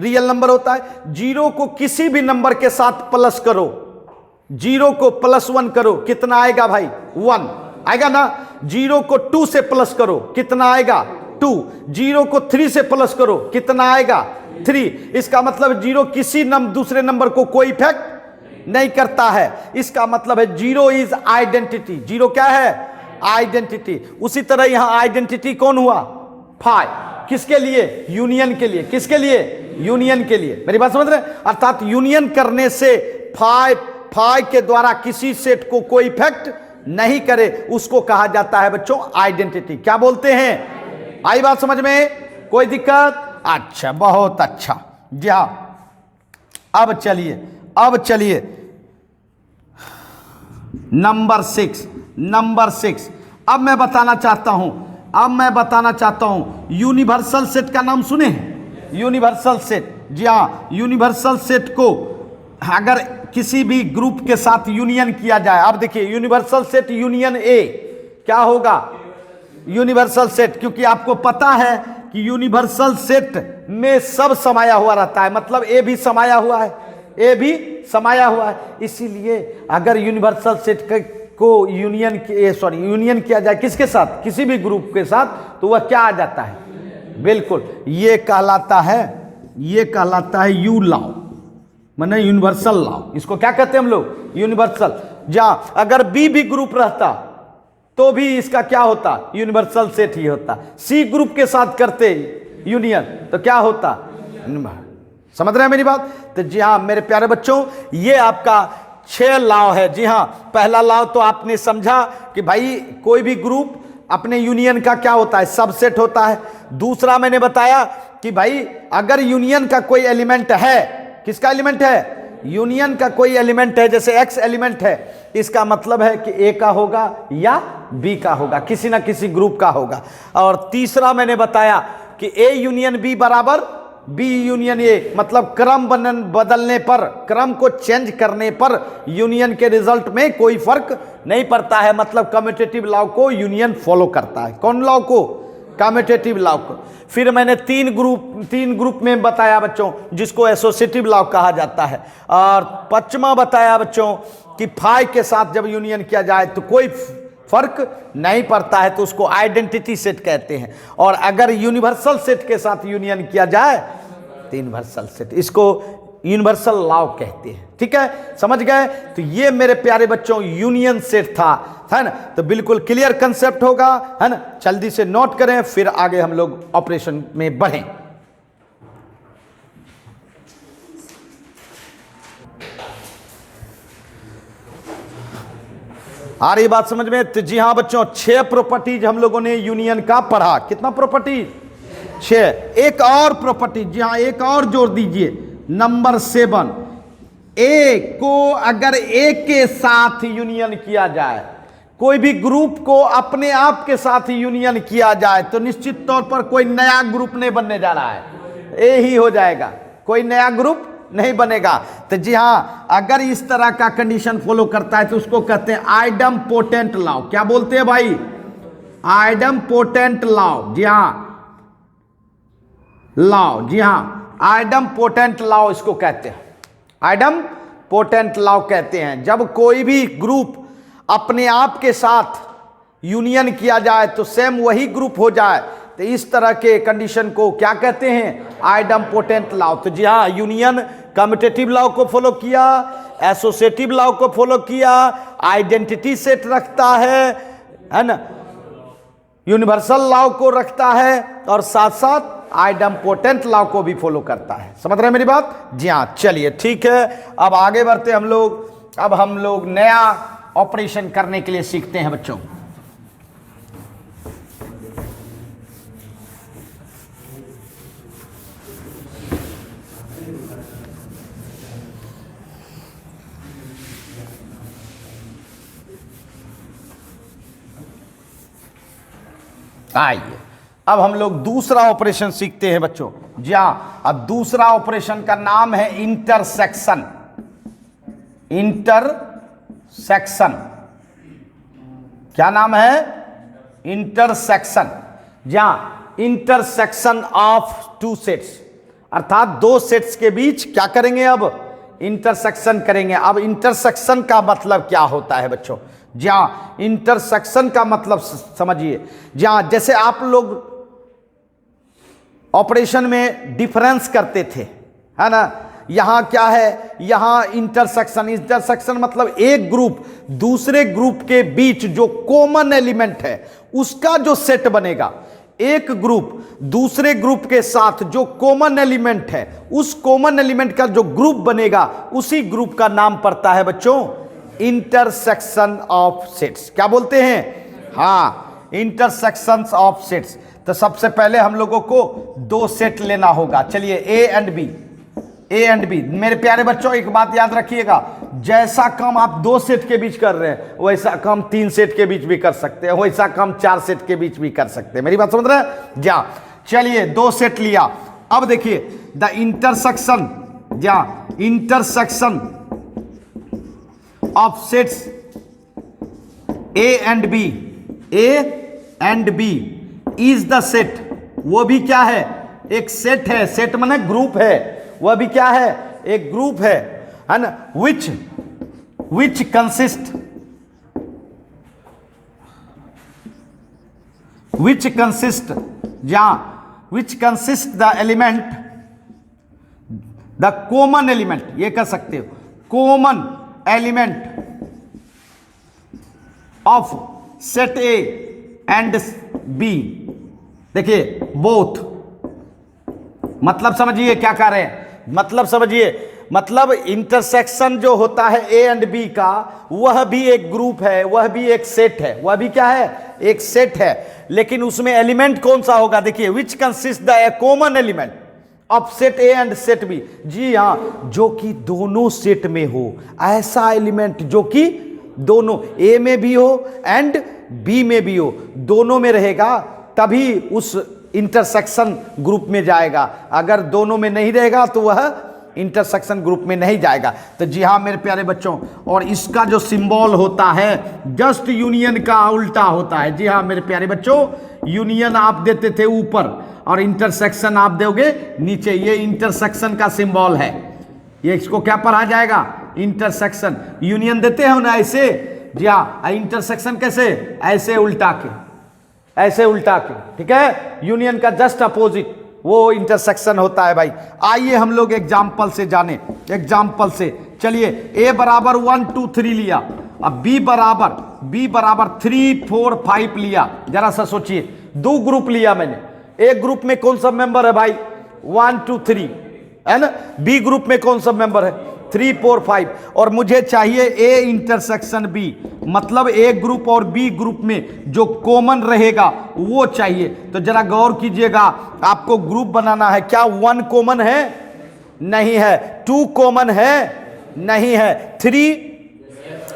रियल नंबर होता है। जीरो को किसी भी नंबर के साथ प्लस करो, जीरो को +1 करो, कितना आएगा भाई? 1 आएगा ना। जीरो को 2 से प्लस करो, कितना आएगा? 2। जीरो को 3 से प्लस करो, कितना आएगा? 3। इसका मतलब जीरो किसी दूसरे नंबर को कोई इफेक्ट नहीं करता है। इसका मतलब है जीरो इज आइडेंटिटी। जीरो क्या है? आइडेंटिटी। उसी तरह यहां आइडेंटिटी कौन हुआ? फाई। किसके लिए? यूनियन के लिए। किसके लिए? यूनियन के लिए। मेरी बात समझ रहे हैं? अर्थात यूनियन करने से फाई के द्वारा किसी सेट को कोई इफेक्ट नहीं करे, उसको कहा जाता है बच्चों आइडेंटिटी। क्या बोलते हैं? आई बात समझ में? कोई दिक्कत? अच्छा, बहुत अच्छा। जी हाँ, अब चलिए नंबर 6। अब मैं बताना चाहता हूं यूनिवर्सल सेट का नाम सुने हैं? Universal set. जी हाँ, यूनिवर्सल सेट को अगर किसी भी ग्रुप के साथ यूनियन किया जाए, अब देखिए यूनिवर्सल सेट यूनियन ए क्या होगा? यूनिवर्सल सेट, क्योंकि आपको पता है कि यूनिवर्सल सेट में सब समाया हुआ रहता है, मतलब ए भी समाया हुआ है, इसीलिए अगर यूनिवर्सल सेट को यूनियन किया जाए किसके साथ? किसी भी ग्रुप के साथ, तो वह क्या आ जाता है? बिल्कुल, ये कहलाता है यू लॉ, माने यूनिवर्सल लॉ। इसको क्या कहते हैं हम लोग? यूनिवर्सल। जहां अगर बी भी ग्रुप रहता तो भी इसका क्या होता? यूनिवर्सल सेट ही होता। सी ग्रुप के साथ करते यूनियन तो क्या होता? समझ रहे हैं मेरी बात? तो जी हाँ मेरे प्यारे बच्चों, ये आपका 6 लॉ है। जी हाँ, पहला लॉ तो आपने समझा कि भाई कोई भी ग्रुप अपने यूनियन का क्या होता है? सबसेट होता है। दूसरा मैंने बताया कि भाई अगर यूनियन का कोई एलिमेंट है, किसका एलिमेंट है? यूनियन का कोई एलिमेंट है, जैसे एक्स एलिमेंट है, इसका मतलब है कि ए का होगा या बी का होगा, किसी ना किसी ग्रुप का होगा। और तीसरा मैंने बताया कि ए यूनियन बी बराबर बी यूनियन ए, मतलब क्रम बदलने पर, क्रम को चेंज करने पर यूनियन के रिजल्ट में कोई फर्क नहीं पड़ता है, मतलब कम्यूटेटिव लॉ को यूनियन फॉलो करता है। कौन लॉ को? कम्यूटेटिव लॉ को। फिर मैंने तीन ग्रुप में बताया बच्चों, जिसको एसोसिएटिव लॉ कहा जाता है। और पांचवा बताया बच्चों कि फाई के साथ जब यूनियन किया जाए तो कोई फर्क नहीं पड़ता है, तो उसको आइडेंटिटी सेट कहते हैं। और अगर यूनिवर्सल सेट के साथ यूनियन किया जाए तो यूनिवर्सल सेट, इसको यूनिवर्सल लॉ कहते हैं। ठीक है, समझ गए? तो ये मेरे प्यारे बच्चों यूनियन सेट था, है ना। तो बिल्कुल क्लियर कंसेप्ट होगा, है ना। जल्दी से नोट करें, फिर आगे हम लोग ऑपरेशन में बढ़ें। आ रही बात समझ में? तो जी हाँ बच्चों, 6 प्रॉपर्टीज हम लोगों ने यूनियन का पढ़ा। कितना प्रॉपर्टी? 6। एक और प्रॉपर्टी, जी हाँ, एक और जोड़ दीजिए, नंबर 7। ए को अगर ए के साथ यूनियन किया जाए, कोई भी ग्रुप को अपने आप के साथ यूनियन किया जाए, तो निश्चित तौर पर कोई नया ग्रुप नहीं बनने जा रहा है, ए ही हो जाएगा, कोई नया ग्रुप नहीं बनेगा। तो जी हाँ, अगर इस तरह का कंडीशन फॉलो करता है तो उसको कहते हैं आइडम्पोटेंट लॉ। क्या बोलते हैं भाई? आइडम्पोटेंट लॉ। जी हाँ, लॉ, जी हाँ, आइडम्पोटेंट लॉ इसको कहते हैं, आइडम्पोटेंट लॉ कहते हैं। जब कोई भी ग्रुप अपने आप के साथ यूनियन किया जाए तो सेम वही ग्रुप हो जाए, तो इस तरह के कंडीशन को क्या कहते हैं? आइडम्पोटेंट लॉ। तो जी हाँ, यूनियन कम्यूटेटिव लॉ को फॉलो किया, एसोसिएटिव लॉ को फॉलो किया, आइडेंटिटी सेट रखता है ना, यूनिवर्सल लॉ को रखता है, और साथ साथ आइडम्पोटेंट लॉ को भी फॉलो करता है। समझ रहे हैं मेरी बात? जी हाँ, चलिए ठीक है, अब आगे बढ़ते हम लोग। अब हम लोग नया ऑपरेशन करने के लिए सीखते हैं बच्चों। आइए, अब हम लोग दूसरा ऑपरेशन सीखते हैं बच्चों। जी हाँ, अब दूसरा ऑपरेशन का नाम है इंटरसेक्शन। इंटरसेक्शन, क्या नाम है? इंटरसेक्शन। जी हाँ, इंटरसेक्शन ऑफ टू सेट्स, अर्थात दो सेट्स के बीच क्या करेंगे? अब इंटरसेक्शन करेंगे। अब इंटरसेक्शन का मतलब क्या होता है बच्चों? जी हाँ, इंटरसेक्शन का मतलब समझिए। जी हाँ, जैसे आप लोग ऑपरेशन में डिफरेंस करते थे, है ना, यहां क्या है? यहां इंटरसेक्शन। इंटरसेक्शन मतलब एक ग्रुप दूसरे ग्रुप के बीच जो कॉमन एलिमेंट है उसका जो सेट बनेगा। एक ग्रुप दूसरे ग्रुप के साथ जो कॉमन एलिमेंट है, उस कॉमन एलिमेंट का जो ग्रुप बनेगा, उसी ग्रुप का नाम पड़ता है बच्चों इंटरसेक्शन ऑफ सेट्स। क्या बोलते हैं? हाँ, इंटरसेक्शन ऑफ सेट्स। तो सबसे पहले हम लोगों को दो सेट लेना होगा। चलिए, A and B, A and B. मेरे प्यारे बच्चों, एक बात याद रखिएगा, जैसा काम आप दो सेट के बीच कर रहे हैं वैसा काम 3 सेट के बीच भी कर सकते हैं, वैसा काम 4 सेट के बीच भी कर सकते हैं। मेरी बात समझ रहे हैं? जा, चलिए, 2 सेट लिया। अब देखिए, द इंटरसेक्शन, जा, intersection of sets A and B, A and B is the set. वो भी क्या है? एक सेट है। सेट माने ग्रुप है, वह भी क्या है? एक ग्रुप है ना। Which consist the element, the common element, ये कह सकते हो, common element of set A and B. देखिए, बोथ, मतलब समझिए क्या कह रहे हैं, मतलब समझिए, मतलब इंटरसेक्शन जो होता है ए एंड बी का, वह भी एक ग्रुप है, वह भी एक सेट है, वह भी क्या है? एक सेट है। लेकिन उसमें एलिमेंट कौन सा होगा? देखिए, which consist the common element of set A and set B. जी हाँ, जो कि दोनों सेट में हो, ऐसा एलिमेंट जो कि दोनों ए में भी हो एंड बी में भी हो, दोनों में रहेगा तभी उस इंटरसेक्शन ग्रुप में जाएगा। अगर दोनों में नहीं रहेगा तो वह इंटरसेक्शन ग्रुप में नहीं जाएगा। तो जी हाँ मेरे प्यारे बच्चों, और इसका जो सिंबल होता है जस्ट यूनियन का उल्टा होता है। जी हाँ मेरे प्यारे बच्चों, यूनियन आप देते थे ऊपर और इंटरसेक्शन आप दोगे नीचे। ये इंटरसेक्शन का सिंबल है, ये इसको क्या पढ़ा जाएगा? इंटरसेक्शन। यूनियन देते हैं ना ऐसे, जी हाँ, इंटरसेक्शन कैसे? ऐसे उल्टा के, ऐसे उल्टा के, ठीक है। यूनियन का जस्ट अपोजिट वो इंटरसेक्शन होता है भाई। आइए हम लोग एग्जाम्पल से जाने, एग्जाम्पल से। चलिए a बराबर 1 2 3 लिया, अब b बराबर 3 4 5 लिया। जरा सा सोचिए, दो ग्रुप लिया मैंने। एक ग्रुप में कौन सा मेंबर है भाई? 1 2 3 है ना। बी ग्रुप में कौन सा मेंबर है? 3 4 5। और मुझे चाहिए ए इंटरसेक्शन बी, मतलब ए ग्रुप और बी ग्रुप में जो कॉमन रहेगा वो चाहिए। तो जरा गौर कीजिएगा, आपको ग्रुप बनाना है। क्या 1 कॉमन है? नहीं है। 2 कॉमन है? नहीं है। 3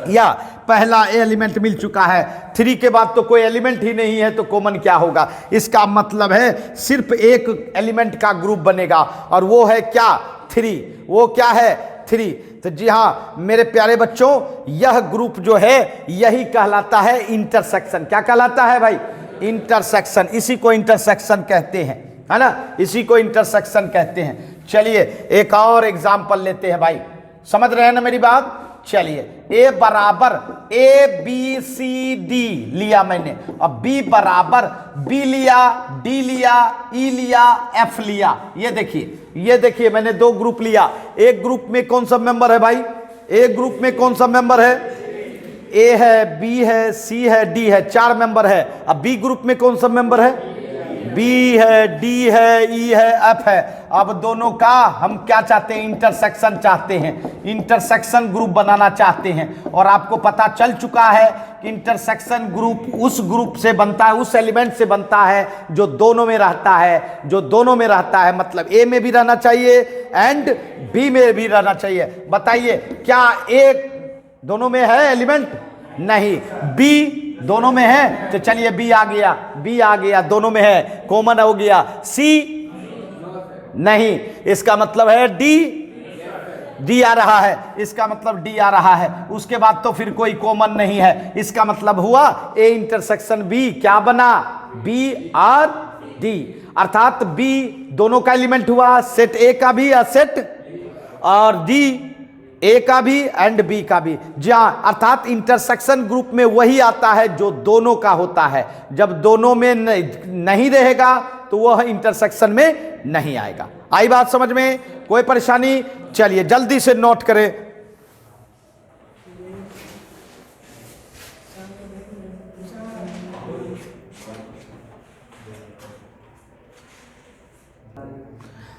या पहला एलिमेंट मिल चुका है। 3 के बाद तो कोई एलिमेंट ही नहीं है, तो कॉमन क्या होगा? इसका मतलब है सिर्फ एक एलिमेंट का ग्रुप बनेगा और वो है क्या? 3। वो क्या है? 3। तो जी हाँ मेरे प्यारे बच्चों, यह ग्रुप जो है यही कहलाता है इंटरसेक्शन। क्या कहलाता है भाई? इंटरसेक्शन। इसी को इंटरसेक्शन कहते हैं, है ना, इसी को इंटरसेक्शन कहते हैं। चलिए एक और एग्जाम्पल लेते हैं भाई, समझ रहे हैं ना मेरी बात? चलिए a बराबर a b c d लिया मैंने, अब b बराबर b लिया, d लिया, e लिया, f लिया। ये देखिए मैंने दो ग्रुप लिया। एक ग्रुप में कौन सा मेंबर है भाई? एक ग्रुप में कौन सा मेंबर है? a है, b है, c है, d है, 4 मेंबर है। अब b ग्रुप में कौन सा मेंबर है? B है, D है, E है, F है। अब दोनों का हम क्या चाहते हैं? इंटरसेक्शन चाहते हैं, इंटरसेक्शन ग्रुप बनाना चाहते हैं। और आपको पता चल चुका है कि इंटरसेक्शन ग्रुप उस ग्रुप से बनता है, उस एलिमेंट से बनता है जो दोनों में रहता है, जो दोनों में रहता है। मतलब A में भी रहना चाहिए एंड B में भी रहना चाहिए। बताइए क्या A दोनों में है एलिमेंट? नहीं। B दोनों में है, तो चलिए B आ गया, दोनों में है, कॉमन हो गया। C नहीं, इसका मतलब है D आ रहा है, इसका मतलब D आ रहा है। उसके बाद तो फिर कोई कॉमन नहीं है। इसका मतलब हुआ A इंटरसेक्शन B क्या बना? B और D, अर्थात B दोनों का एलिमेंट हुआ, सेट A का भी या सेट और D ए का भी एंड बी का भी। जहां अर्थात इंटरसेक्शन ग्रुप में वही आता है जो दोनों का होता है। जब दोनों में नहीं रहेगा तो वह इंटरसेक्शन में नहीं आएगा। आई बात समझ में? कोई परेशानी? चलिए जल्दी से नोट करें।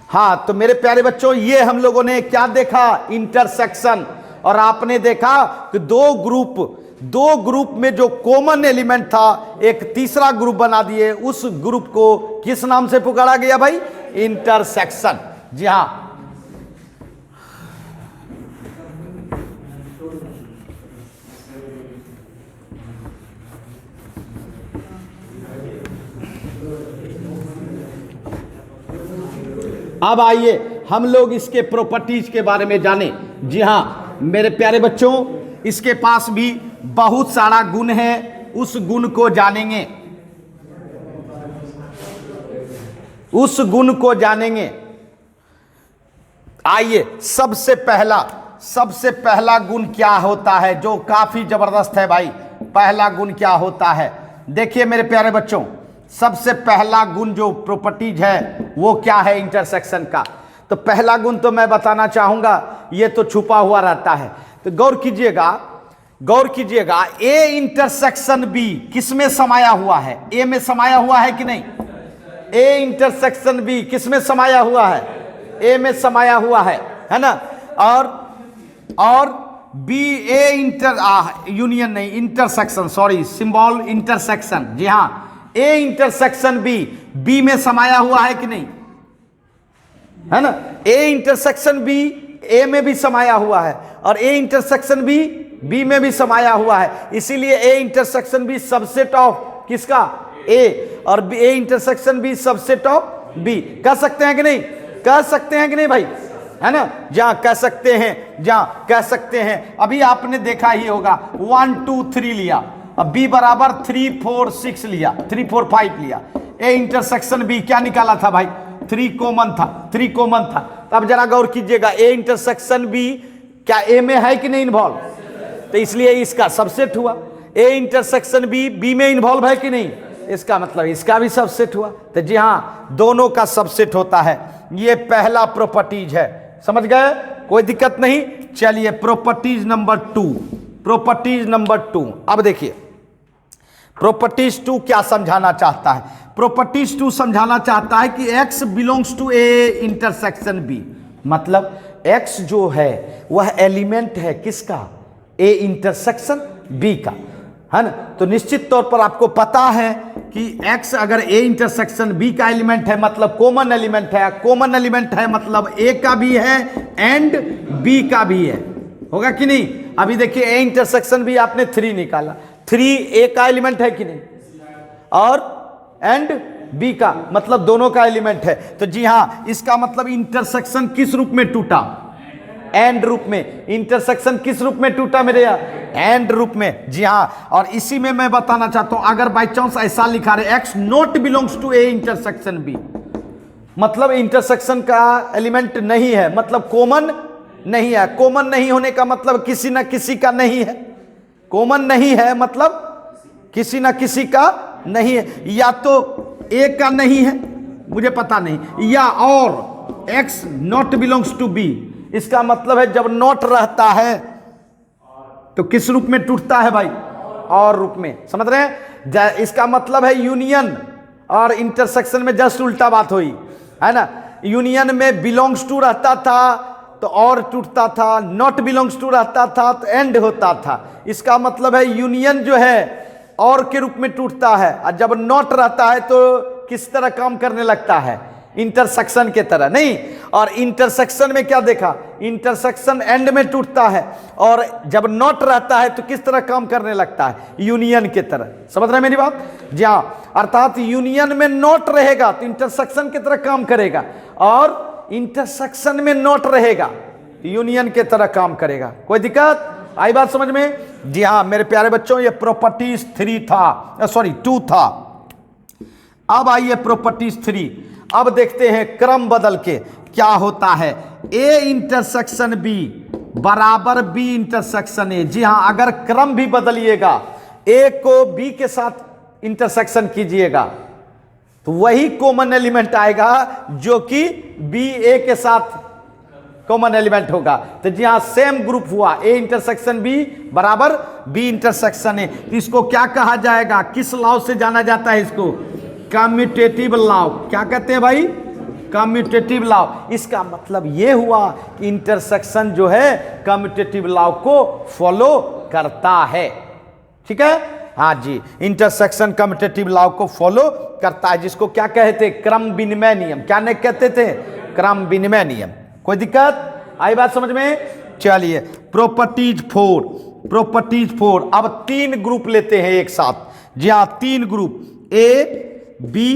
हाँ तो मेरे प्यारे बच्चों, ये हम लोगों ने क्या देखा? इंटरसेक्शन। और आपने देखा कि दो ग्रुप में जो कॉमन एलिमेंट था, एक तीसरा ग्रुप बना दिए। उस ग्रुप को किस नाम से पुकारा गया भाई? इंटरसेक्शन। जी हाँ, अब आइए हम लोग इसके प्रॉपर्टीज के बारे में जाने। जी हाँ मेरे प्यारे बच्चों, इसके पास भी बहुत सारा गुण है, उस गुण को जानेंगे, उस गुण को जानेंगे। आइए सबसे पहला गुण क्या होता है जो काफी जबरदस्त है भाई? पहला गुण क्या होता है? देखिए मेरे प्यारे बच्चों, सबसे पहला गुण जो प्रॉपर्टीज है वो क्या है इंटरसेक्शन का? तो पहला गुण तो मैं बताना चाहूंगा, ये तो छुपा हुआ रहता है। तो गौर कीजिएगा, ए इंटरसेक्शन बी किस में समाया हुआ है? ए में समाया हुआ है कि नहीं? ए इंटरसेक्शन बी किस में समाया हुआ है? ए में समाया हुआ है ना। और बी ए यूनियन नहीं, इंटरसेक्शन, सॉरी, सिंबल इंटरसेक्शन। जी हाँ, ए इंटरसेक्शन बी में समाया हुआ है कि नहीं? है ना। ए इंटरसेक्शन बी ए में भी समाया हुआ है और ए इंटरसेक्शन बी बी में भी समाया हुआ है, इसीलिए A intersection B subset of किसका, ए, और A intersection B subset of B. कह सकते हैं कि नहीं, कह सकते हैं कि नहीं भाई, है ना। जहां कह सकते हैं, जहां कह सकते हैं। अभी आपने देखा ही होगा 1 2 3 लिया, अब बी बराबर 3 4 6 लिया, 3 4 5 लिया, ए इंटरसेक्शन बी क्या निकाला था भाई, 3 कॉमन था, 3 कॉमन था। तब जरा गौर कीजिएगा, ए इंटरसेक्शन बी क्या ए में है कि नहीं इन्वॉल्व, तो इसलिए इसका सबसेट हुआ। ए इंटरसेक्शन बी बी में इन्वॉल्व है कि नहीं, इसका मतलब इसका भी सबसेट हुआ। तो जी हाँ, दोनों का सबसेट होता है। ये पहला प्रॉपर्टीज है, समझ गए, कोई दिक्कत नहीं। चलिए प्रॉपर्टीज नंबर 2, प्रॉपर्टीज नंबर 2। अब देखिए प्रॉपर्टीज 2 क्या समझाना चाहता है। प्रॉपर्टीज 2 समझाना चाहता है कि x belongs to A intersection B, मतलब x जो है वह एलिमेंट है किसका, ए इंटरसेक्शन बी का, है ना। तो निश्चित तौर पर आपको पता है कि x अगर ए इंटरसेक्शन बी का एलिमेंट है मतलब कॉमन एलिमेंट है, कॉमन एलिमेंट है मतलब ए का भी है एंड बी का भी है, होगा कि नहीं। अभी देखिए ए इंटरसेक्शन बी आपने 3 निकाला, 3 ए का एलिमेंट है कि नहीं, और एंड बी का, मतलब दोनों का एलिमेंट है। तो जी हाँ, इसका मतलब इंटरसेक्शन किस रूप में टूटा, एंड रूप में। इंटरसेक्शन किस रूप में टूटा मेरे यहाँ, एंड रूप में। जी हाँ, और इसी में मैं बताना चाहता हूं, अगर बाई चांस ऐसा लिखा रहे x not belongs to A intersection B, मतलब इंटरसेक्शन का एलिमेंट नहीं है, मतलब कॉमन नहीं है। कॉमन नहीं होने का मतलब किसी ना किसी का नहीं है, कॉमन नहीं है मतलब किसी ना किसी का नहीं है, या तो ए का नहीं है, मुझे पता नहीं, या और x not belongs to B. इसका मतलब है जब नॉट रहता है तो किस रूप में टूटता है भाई, और रूप में, समझ रहे हैं। इसका मतलब है यूनियन और इंटरसेक्शन में जस्ट उल्टा बात हुई, है ना। यूनियन में बिलोंग्स टू रहता था तो और टूटता था, नॉट बिलोंग्स टू रहता था तो एंड होता था। इसका मतलब है यूनियन जो है और के रूप में टूटता है, और जब नॉट रहता है तो किस तरह काम करने लगता है, इंटरसेक्शन के तरह नहीं। और इंटरसेक्शन में क्या देखा, इंटरसेक्शन एंड में टूटता है, और जब नॉट रहता है तो किस तरह काम करने लगता है, यूनियन के तरह। समझ रहे हैं मेरी बात, जी हाँ। अर्थात यूनियन में नॉट रहेगा तो इंटरसेक्शन की तरह काम करेगा, और इंटरसेक्शन में नॉट रहेगा तो यूनियन के तरह काम करेगा। कोई दिक्कत आई बात समझ में, जी हाँ मेरे प्यारे बच्चों। ये प्रॉपर्टीज 3 था, सॉरी 2 था। अब आइए प्रॉपर्टीज 3। अब देखते हैं क्रम बदल के क्या होता है। ए इंटरसेक्शन बी बराबर बी इंटरसेक्शन ए। जी हां, अगर क्रम भी बदलिएगा, ए को बी के साथ इंटरसेक्शन कीजिएगा तो वही कॉमन एलिमेंट आएगा जो कि बी ए के साथ कॉमन एलिमेंट होगा। तो जी हां, सेम ग्रुप हुआ, ए इंटरसेक्शन बी बराबर बी इंटरसेक्शन ए। तो इसको क्या कहा जाएगा, किस लॉ से जाना जाता है इसको, कम्यूटेटिव लॉ। क्या कहते हैं भाई, कम्यूटेटिव लॉ। इसका मतलब यह हुआ कि इंटरसेक्शन जो है कम्यूटेटिव लॉ को फॉलो करता है, ठीक है। हाँ जी, इंटरसेक्शन कम्यूटेटिव लॉ को फॉलो करता है, जिसको क्या कहते, क्रम विनिमय नियम। क्या नहीं कहते थे, क्रम विनिमय नियम। कोई दिक्कत आई बात समझ में। चलिए प्रॉपर्टीज 4, प्रॉपर्टीज 4। अब 3 ग्रुप लेते हैं एक साथ। जी हाँ, 3 ग्रुप, ए बी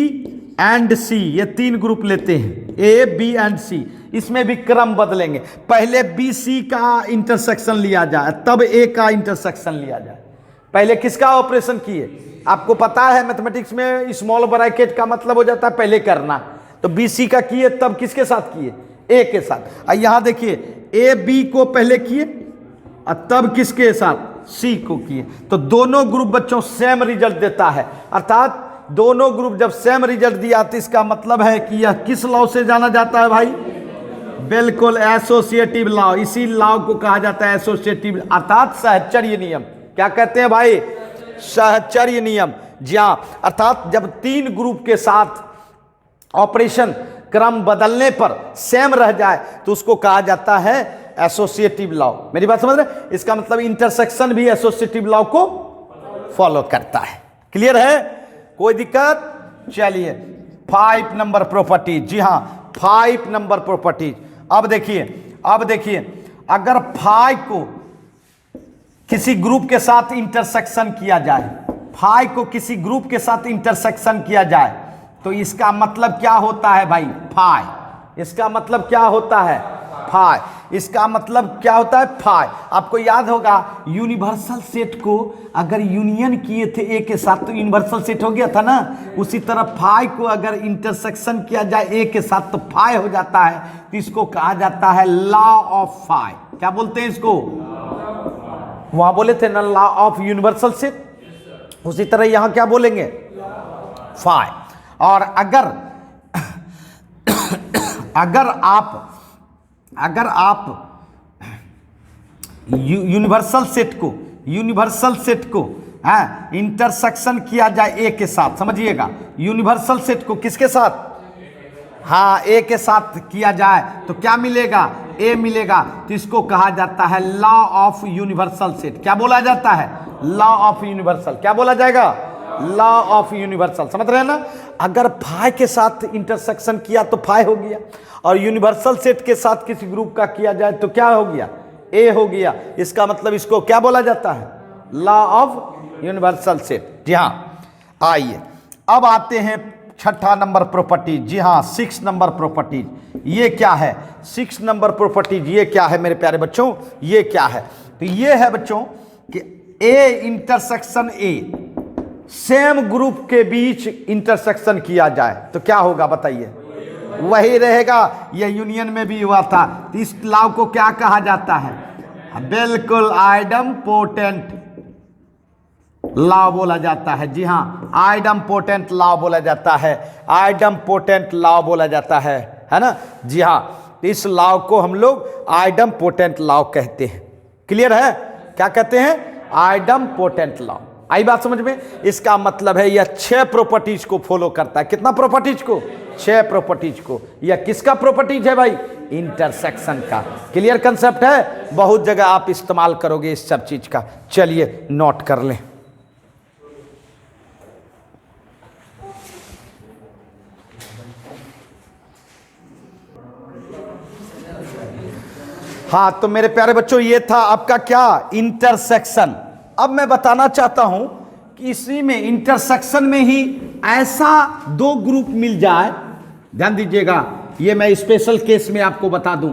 एंड सी, ये 3 ग्रुप लेते हैं, ए बी एंड सी। इसमें भी क्रम बदलेंगे, पहले बी सी का इंटरसेक्शन लिया जाए तब ए का इंटरसेक्शन लिया जाए। पहले किसका ऑपरेशन किए, आपको पता है मैथमेटिक्स में स्मॉल ब्रैकेट का मतलब हो जाता है पहले करना। तो बी सी का किए तब किसके साथ किए, ए के साथ। और यहां देखिए ए बी को पहले किए और तब किसके साथ, सी को किए। तो दोनों ग्रुप बच्चों सेम रिजल्ट देता है। अर्थात दोनों ग्रुप जब सेम रिजल्ट दिया तो इसका मतलब है कि यह किस लॉ से जाना जाता है भाई, बिल्कुल एसोसिएटिव लॉ। इसी लॉ को कहा जाता है एसोसिएटिव, अर्थात सहचर्य नियम। क्या कहते हैं भाई, सहचर्य नियम। जी हां, अर्थात जब 3 ग्रुप के साथ ऑपरेशन क्रम बदलने पर सेम रह जाए तो उसको कहा जाता है एसोसिएटिव लॉ। मेरी बात समझ रहे, इसका मतलब इंटरसेक्शन भी एसोसिएटिव लॉ को फॉलो करता है। क्लियर है, कोई दिक्कत। चलिए 5 नंबर प्रॉपर्टी। जी हां, 5 नंबर प्रॉपर्टीज। अब देखिए अगर फाई को किसी ग्रुप के साथ इंटरसेक्शन किया जाए, फाई को किसी ग्रुप के साथ इंटरसेक्शन किया जाए तो इसका मतलब क्या होता है भाई? फाई। इसका मतलब क्या होता है? फाई। इसका मतलब क्या होता है? फाई। आपको याद होगा यूनिवर्सल सेट को अगर यूनियन किए थे ए के साथ तो यूनिवर्सल सेट हो गया था ना। उसी तरह फाई को अगर इंटरसेक्शन किया जाए ए के साथ तो फाई हो जाता है। तो इसको कहा जाता है लॉ ऑफ फाई। क्या बोलते हैं इसको? वहां बोले थे ना लॉ ऑफ यूनिवर्सल सेट, उसी तरह यहां क्या बोलेंगे? फाई। और अगर आप यूनिवर्सल सेट को इंटरसेक्शन किया जाए ए के साथ, समझिएगा यूनिवर्सल सेट को किसके साथ? हाँ, ए के साथ किया जाए तो क्या मिलेगा? ए मिलेगा। तो इसको कहा जाता है लॉ ऑफ यूनिवर्सल सेट। क्या बोला जाता है? Law of universal. क्या बोला जाएगा? Law of universal. समझ रहे हैं ना? अगर फाई के साथ इंटरसेक्शन किया तो फाई हो गया, और यूनिवर्सल सेट के साथ किसी ग्रुप का किया जाए तो क्या हो गया? ए हो गया। इसका मतलब इसको क्या बोला जाता है? Law of universal set. जी हाँ, आइए अब आते हैं 6 नंबर प्रॉपर्टीज। जी हाँ, 6 नंबर प्रॉपर्टीज। ये क्या है? 6 नंबर प्रॉपर्टीज ये क्या है मेरे प्यारे बच्चों? ये क्या है? तो ये है बच्चों कि A intersection A, same group के बीच इंटरसेक्शन किया जाए तो क्या होगा बताइए? वही रहेगा। यह यूनियन में भी हुआ था। तो इस लॉ को क्या कहा जाता है? बिल्कुल आइडम्पोटेंट लॉ बोला जाता है। जी हाँ, आइडम्पोटेंट लॉ बोला जाता है। आइडम्पोटेंट लॉ बोला जाता है ना? जी हाँ, इस लॉ को हम लोग आइडम्पोटेंट लॉ कहते हैं। क्लियर है? क्या कहते हैं? आइडम्पोटेंट लॉ। आई बात समझ में? इसका मतलब है यह 6 प्रॉपर्टीज को फॉलो करता है। कितना प्रॉपर्टीज को? 6 प्रॉपर्टीज को। यह किसका प्रॉपर्टीज है भाई? इंटरसेक्शन का। क्लियर कंसेप्ट है? बहुत जगह आप इस्तेमाल करोगे इस सब चीज का। चलिए नोट कर लें। हाँ, तो मेरे प्यारे बच्चों ये था आपका क्या? इंटरसेक्शन। अब मैं बताना चाहता हूं कि इसी में इंटरसेक्शन में ही ऐसा 2 ग्रुप मिल जाए। ध्यान दीजिएगा, ये मैं स्पेशल केस में आपको बता दूं,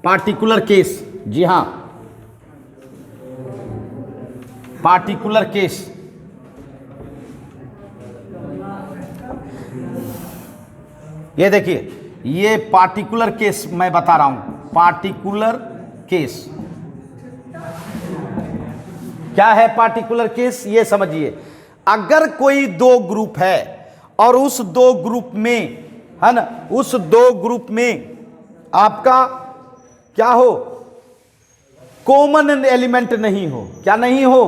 पार्टिकुलर केस। जी हां, पार्टिकुलर केस। ये देखिए, ये पार्टिकुलर केस मैं बता रहा हूं। पार्टिकुलर केस क्या है? पार्टिकुलर केस ये समझिए, अगर कोई 2 ग्रुप है और उस 2 ग्रुप में, है ना, उस 2 ग्रुप में आपका क्या हो? कॉमन एलिमेंट नहीं हो। क्या नहीं हो?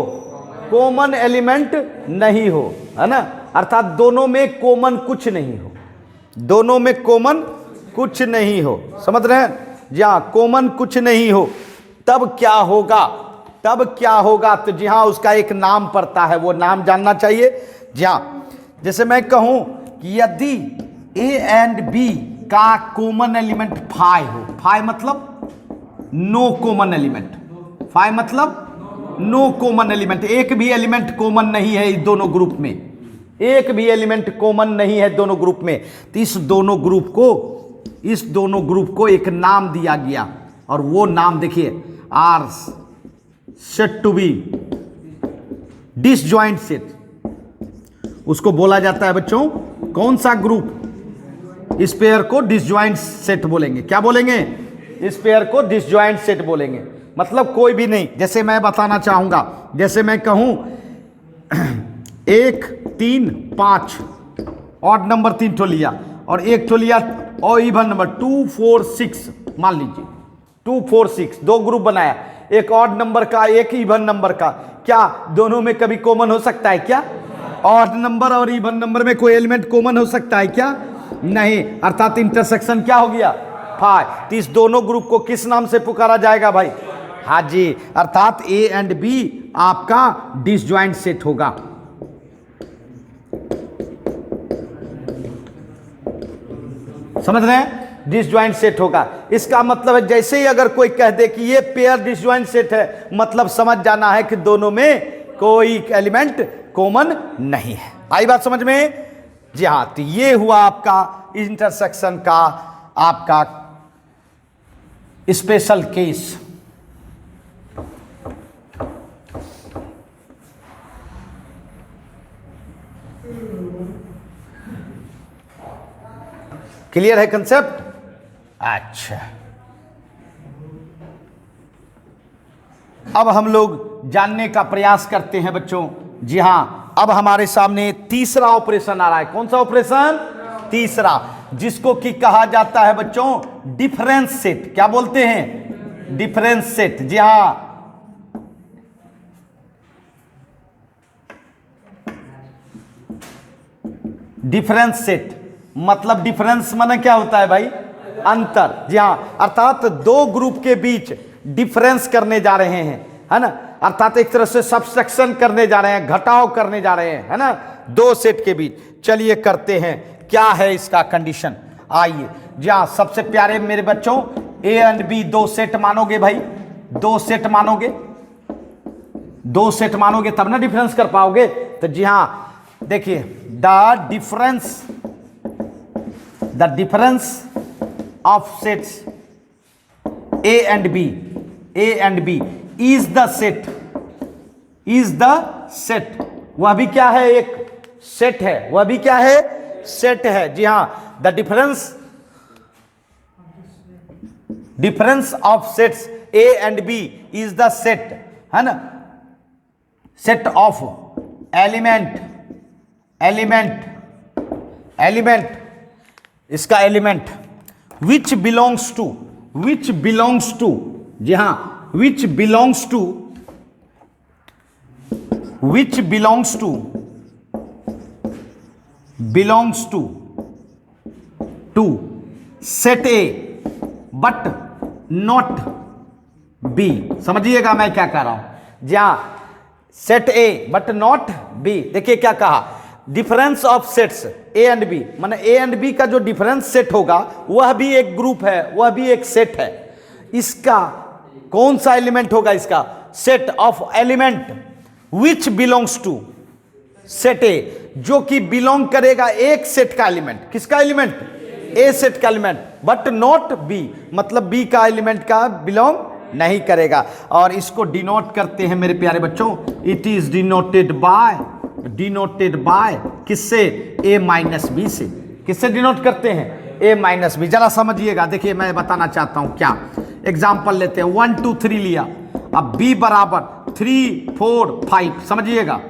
कॉमन एलिमेंट नहीं हो, है ना? अर्थात दोनों में कॉमन कुछ नहीं हो। दोनों में कॉमन कुछ नहीं हो। समझ रहे हैं? जी हाँ, कॉमन कुछ नहीं हो। तब क्या होगा? तब क्या होगा? तो जी हाँ, उसका एक नाम पड़ता है। वो नाम जानना चाहिए। जी हाँ, जैसे मैं कहूं कि यदि ए एंड बी का कॉमन एलिमेंट फाई हो। फाई मतलब नो कॉमन एलिमेंट। फाई मतलब नो कॉमन एलिमेंट। एक भी एलिमेंट कॉमन नहीं है इस दोनों ग्रुप में। एक भी एलिमेंट कॉमन नहीं है दोनों ग्रुप में। तो इस दोनों ग्रुप को एक नाम दिया गया, और वो नाम देखिए, are said to be disjoint set. उसको बोला जाता है बच्चों, कौन सा ग्रुप? इस पेयर को डिसजॉइंट सेट बोलेंगे। क्या बोलेंगे? इस पेयर को डिसजॉइंट सेट बोलेंगे। मतलब कोई भी नहीं। जैसे मैं बताना चाहूंगा, जैसे मैं कहूं 1 3 5 ऑड नंबर 3 ठो लिया, और 1 ठो लिया और इवन नंबर 2 4 6। मान लीजिए 2 4 6 2 ग्रुप बनाया, एक ऑड नंबर का, एक इवन नंबर का। क्या दोनों में कभी कॉमन हो सकता है क्या? ऑड नंबर और इवन नंबर में कोई एलिमेंट कॉमन हो सकता है क्या? नहीं। अर्थात इंटरसेक्शन क्या हो गया? फाई। तो इस दोनों ग्रुप को किस नाम से पुकारा जाएगा भाई? हाँ जी, अर्थात ए एंड बी आपका डिसजॉइंट सेट होगा। समझ रहे हैं? डिसजॉइंट सेट होगा। इसका मतलब है जैसे ही अगर कोई कह दे कि ये पेयर डिसजॉइंट सेट है, मतलब समझ जाना है कि दोनों में कोई एलिमेंट कॉमन नहीं है। आई बात समझ में? जी हाँ, तो ये हुआ आपका इंटरसेक्शन का आपका स्पेशल केस। क्लियर है कंसेप्ट? अच्छा, अब हम लोग जानने का प्रयास करते हैं बच्चों। जी हां, अब हमारे सामने तीसरा ऑपरेशन आ रहा है। कौन सा ऑपरेशन? तीसरा, जिसको कि कहा जाता है बच्चों डिफरेंस सेट। क्या बोलते हैं? Difference set. जी हां, डिफरेंस सेट मतलब डिफरेंस माने क्या होता है भाई? अंतर। जी हां, अर्थात दो ग्रुप के बीच डिफरेंस करने जा रहे हैं, है ना, अर्थात एक तरह से सबट्रैक्शन करने जा रहे हैं, घटाव करने जा रहे हैं, है ना, दो सेट के बीच। चलिए करते हैं, क्या है इसका कंडीशन। आइए, जी हां, सबसे प्यारे मेरे बच्चों, ए एंड बी दो सेट मानोगे भाई, दो सेट मानोगे, दो सेट मानोगे तब ना डिफरेंस कर पाओगे। तो जी हां, देखिए, the difference of sets A and B, A and B is the set, is the set. वह भी क्या है? एक सेट है। वह भी क्या है? सेट है। जी हां, the difference of sets A and B is the set, है ना, सेट ऑफ एलिमेंट, इसका एलिमेंट विच बिलोंग्स टू, जी हां, which belongs to set A but not B। समझिएगा मैं क्या कह रहा हूं। जी हां, set A but not B। देखिए क्या कहा, difference of sets A and B, माने ए एंड बी का जो डिफरेंस सेट होगा वह भी एक ग्रुप है, वह भी एक सेट है। इसका कौन सा एलिमेंट होगा? इसका set of element which belongs to set A, जो कि बिलोंग करेगा एक सेट का एलिमेंट। किसका एलिमेंट? ए सेट का एलिमेंट, बट नॉट बी, मतलब बी का एलिमेंट का बिलोंग नहीं करेगा। और इसको डिनोट करते हैं मेरे प्यारे बच्चों, इट इज डिनोटेड बाय किससे? ए माइनस बी से। किससे डिनोट करते हैं? ए माइनस बी। जरा समझिएगा, देखिए मैं बताना चाहता हूं क्या। एग्जाम्पल लेते हैं, 1 2 3 लिया, अब बी बराबर 3 4 5। समझिएगा,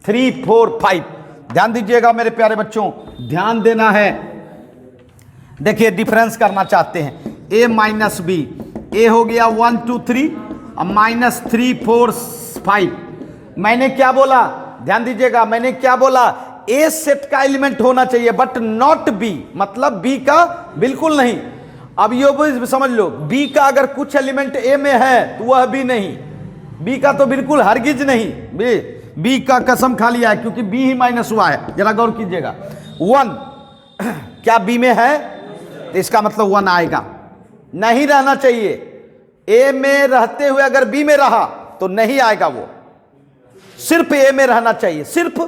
3 4 5। ध्यान दीजिएगा मेरे प्यारे बच्चों, ध्यान देना है। देखिए डिफरेंस करना चाहते हैं, ए माइनस बी, ए हो गया 1 2 3, अब माइनस 3 4 5। मैंने क्या बोला? ध्यान दीजिएगा, मैंने क्या बोला? ए सेट का एलिमेंट होना चाहिए बट नॉट बी, मतलब बी का बिल्कुल नहीं। अब ये भी समझ लो, बी का अगर कुछ एलिमेंट ए में है तो वह बी नहीं, बी का तो बिल्कुल हरगिज नहीं, बी का कसम खा लिया है, क्योंकि बी ही माइनस हुआ है। जरा गौर कीजिएगा, 1 क्या बी में है? तो इसका मतलब 1 आएगा, नहीं रहना चाहिए। ए में रहते हुए अगर बी में रहा तो नहीं आएगा, वो सिर्फ ए में रहना चाहिए, सिर्फ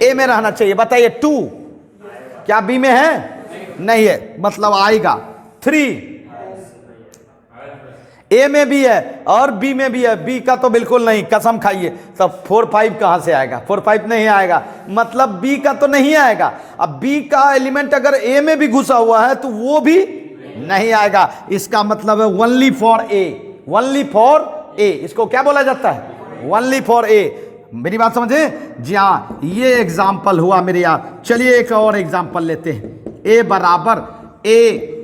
ए में रहना चाहिए। बताइए 2 क्या बी में है? नहीं है, मतलब आएगा। 3 ए में भी है और बी में भी है, बी का तो बिल्कुल नहीं, कसम खाइए। तब 4 5 कहां से आएगा? 4 5 नहीं आएगा, मतलब बी का तो नहीं आएगा। अब बी का एलिमेंट अगर ए में भी घुसा हुआ है तो वो भी नहीं आएगा। इसका मतलब है only for a, only for a. इसको क्या बोला जाता है? Only for a. मेरी बात समझे? जी हाँ, ये एग्जाम्पल हुआ मेरे यहाँ। चलिए एक और एग्जाम्पल लेते हैं, ए बराबर ए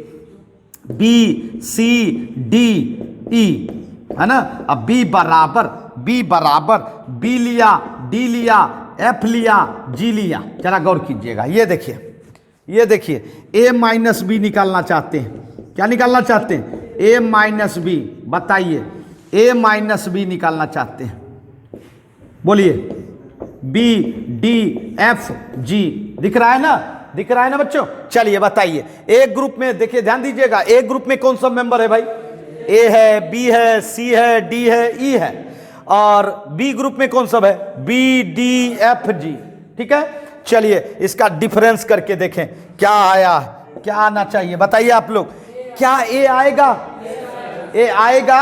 बी सी डी ई, है ना। अब बी बराबर बी लिया, डी लिया, एफ लिया, जी लिया। जरा गौर कीजिएगा, ये देखिए ए माइनस बी निकालना चाहते हैं। क्या निकालना चाहते हैं? ए माइनस बी। बताइए, ए माइनस बी निकालना चाहते हैं, बोलिए। बी डी एफ जी दिख रहा है ना, दिख रहा है ना बच्चों? चलिए बताइए, एक ग्रुप में देखिए, ध्यान दीजिएगा, एक ग्रुप में कौन सा मेंबर है भाई? ए है, बी है, सी है, डी है, ई है। और बी ग्रुप में कौन सब है? बी, डी, एफ, जी। ठीक है, चलिए इसका डिफरेंस करके देखें क्या आया, क्या आना चाहिए, बताइए आप लोग। क्या ए आएगा? ए आएगा,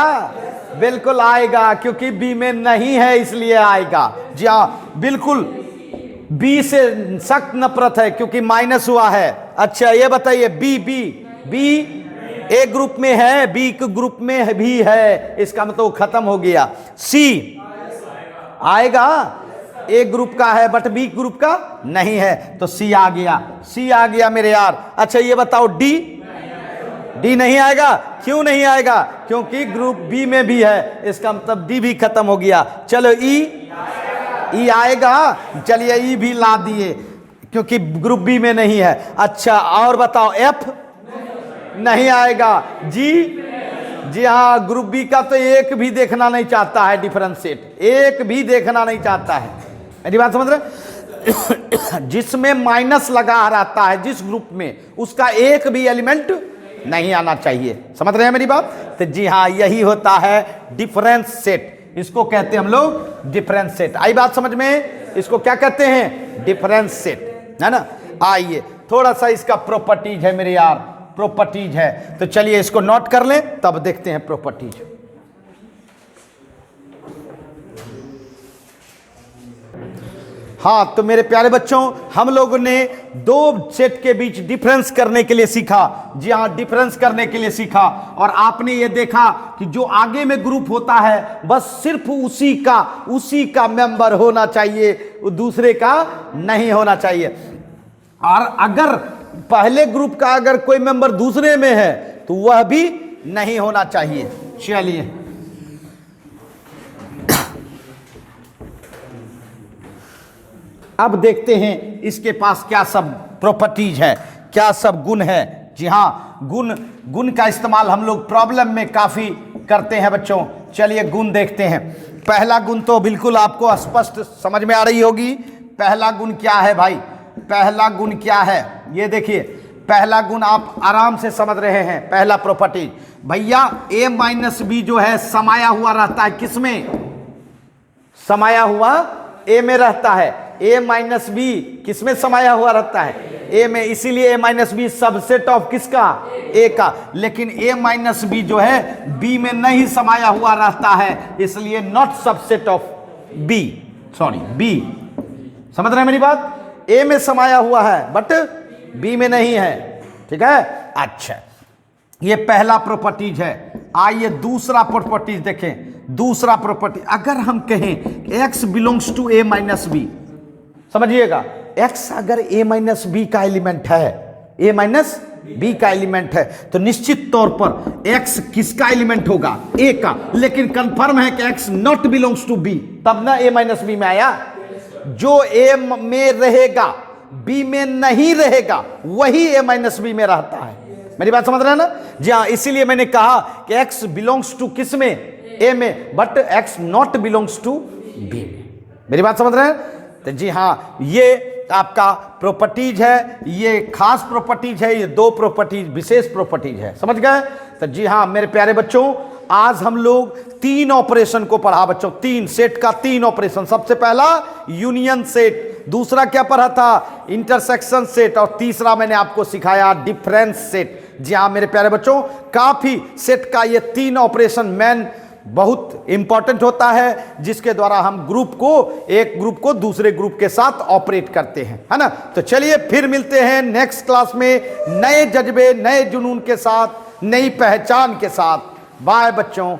बिल्कुल आएगा, क्योंकि बी में नहीं है इसलिए आएगा। जी हाँ, बिल्कुल बी से सख्त नफरत है क्योंकि माइनस हुआ है। अच्छा ये बताइए, बी बी बी ए ग्रुप में है, बी ग्रुप में भी है, इसका मतलब खत्म हो गया। सी आएगा, ए ग्रुप का है बट बी ग्रुप का नहीं है, तो सी आ गया, सी आ गया मेरे यार। अच्छा ये बताओ, डी, डी नहीं आएगा। क्यों नहीं आएगा? क्योंकि ग्रुप बी में भी है, इसका मतलब डी भी खत्म हो गया। चलो ई, ई आएगा, चलिए ई भी ला दिए क्योंकि ग्रुप बी में नहीं है। अच्छा और बताओ, एफ नहीं आएगा। जी, जी हाँ, ग्रुप बी का तो एक भी देखना नहीं चाहता है डिफरेंशिएट, एक भी देखना नहीं चाहता है। मेरी बात समझ रहे? जिसमें माइनस लगा रहता है जिस ग्रुप में, उसका एक भी एलिमेंट नहीं आना चाहिए। समझ रहे हैं मेरी बात? तो जी हाँ, यही होता है डिफरेंस सेट, इसको कहते हैं हम लोग डिफरेंस सेट। आई बात समझ में? इसको क्या कहते हैं? डिफरेंस सेट, है ना। आइए थोड़ा सा इसका प्रॉपर्टीज है मेरे यार, प्रॉपर्टीज है, तो चलिए इसको नोट कर लें, तब देखते हैं प्रॉपर्टीज। हाँ तो मेरे प्यारे बच्चों, हम लोगों ने दो सेट के बीच डिफरेंस करने के लिए सीखा। जी हाँ, डिफरेंस करने के लिए सीखा, और आपने ये देखा कि जो आगे में ग्रुप होता है बस सिर्फ उसी का मेंबर होना चाहिए, दूसरे का नहीं होना चाहिए। और अगर पहले ग्रुप का अगर कोई मेंबर दूसरे में है तो वह भी नहीं होना चाहिए। चलिए अब देखते हैं इसके पास क्या सब प्रॉपर्टीज है, क्या सब गुण है। जी हाँ, गुण का इस्तेमाल हम लोग प्रॉब्लम में काफ़ी करते हैं बच्चों। चलिए गुण देखते हैं। पहला गुण तो बिल्कुल आपको स्पष्ट समझ में आ रही होगी। पहला गुण क्या है भाई? पहला गुण क्या है ये देखिए, पहला गुण आप आराम से समझ रहे हैं। पहला प्रॉपर्टी भैया, a माइनस बी जो है समाया हुआ रहता है किसमें? समाया हुआ a में रहता है। a माइनस बी किसमें समाया हुआ रहता है? a में, इसीलिए a minus B subset of किसका? a का। लेकिन a माइनस बी जो है b में नहीं समाया हुआ रहता है, इसलिए not subset of b, sorry b। समझ रहे हैं मेरी बात? a में समाया हुआ है बट b में नहीं है। ठीक है, अच्छा ये पहला प्रॉपर्टीज है। आइए दूसरा प्रॉपर्टीज देखें। दूसरा प्रॉपर्टी, अगर हम कहें x belongs to a minus B, समझिएगा, x अगर a माइनस बी का एलिमेंट है, a माइनस बी का एलिमेंट है, तो निश्चित तौर पर x किसका एलिमेंट होगा? a का। लेकिन कंफर्म है कि x not belongs to b, तब ना a माइनस बी में आया। जो a में रहेगा b में नहीं रहेगा वही a माइनस बी में रहता है। मेरी बात समझ रहे हैं ना? जी हाँ, इसीलिए मैंने कहा कि x बिलोंग्स टू किस में? a में, but x not belongs to b में। मेरी बात समझ रहे हैं? तो जी हाँ, ये आपका प्रॉपर्टीज है, ये खास प्रॉपर्टीज है, ये दो प्रॉपर्टीज विशेष प्रॉपर्टीज है। समझ गए? तो जी हाँ मेरे प्यारे बच्चों, आज हम लोग तीन ऑपरेशन को पढ़ा बच्चों, तीन सेट का तीन ऑपरेशन। सबसे पहला यूनियन सेट, दूसरा क्या पढ़ा था? इंटरसेक्शन सेट, और तीसरा मैंने आपको सिखाया डिफरेंस सेट। जी हाँ मेरे प्यारे बच्चों, काफी सेट का ये तीन ऑपरेशन मैन बहुत इंपॉर्टेंट होता है, जिसके द्वारा हम एक ग्रुप को दूसरे ग्रुप के साथ ऑपरेट करते हैं, है ना। तो चलिए फिर मिलते हैं नेक्स्ट क्लास में नए जज्बे, नए जुनून के साथ, नई पहचान के साथ। बाय बच्चों।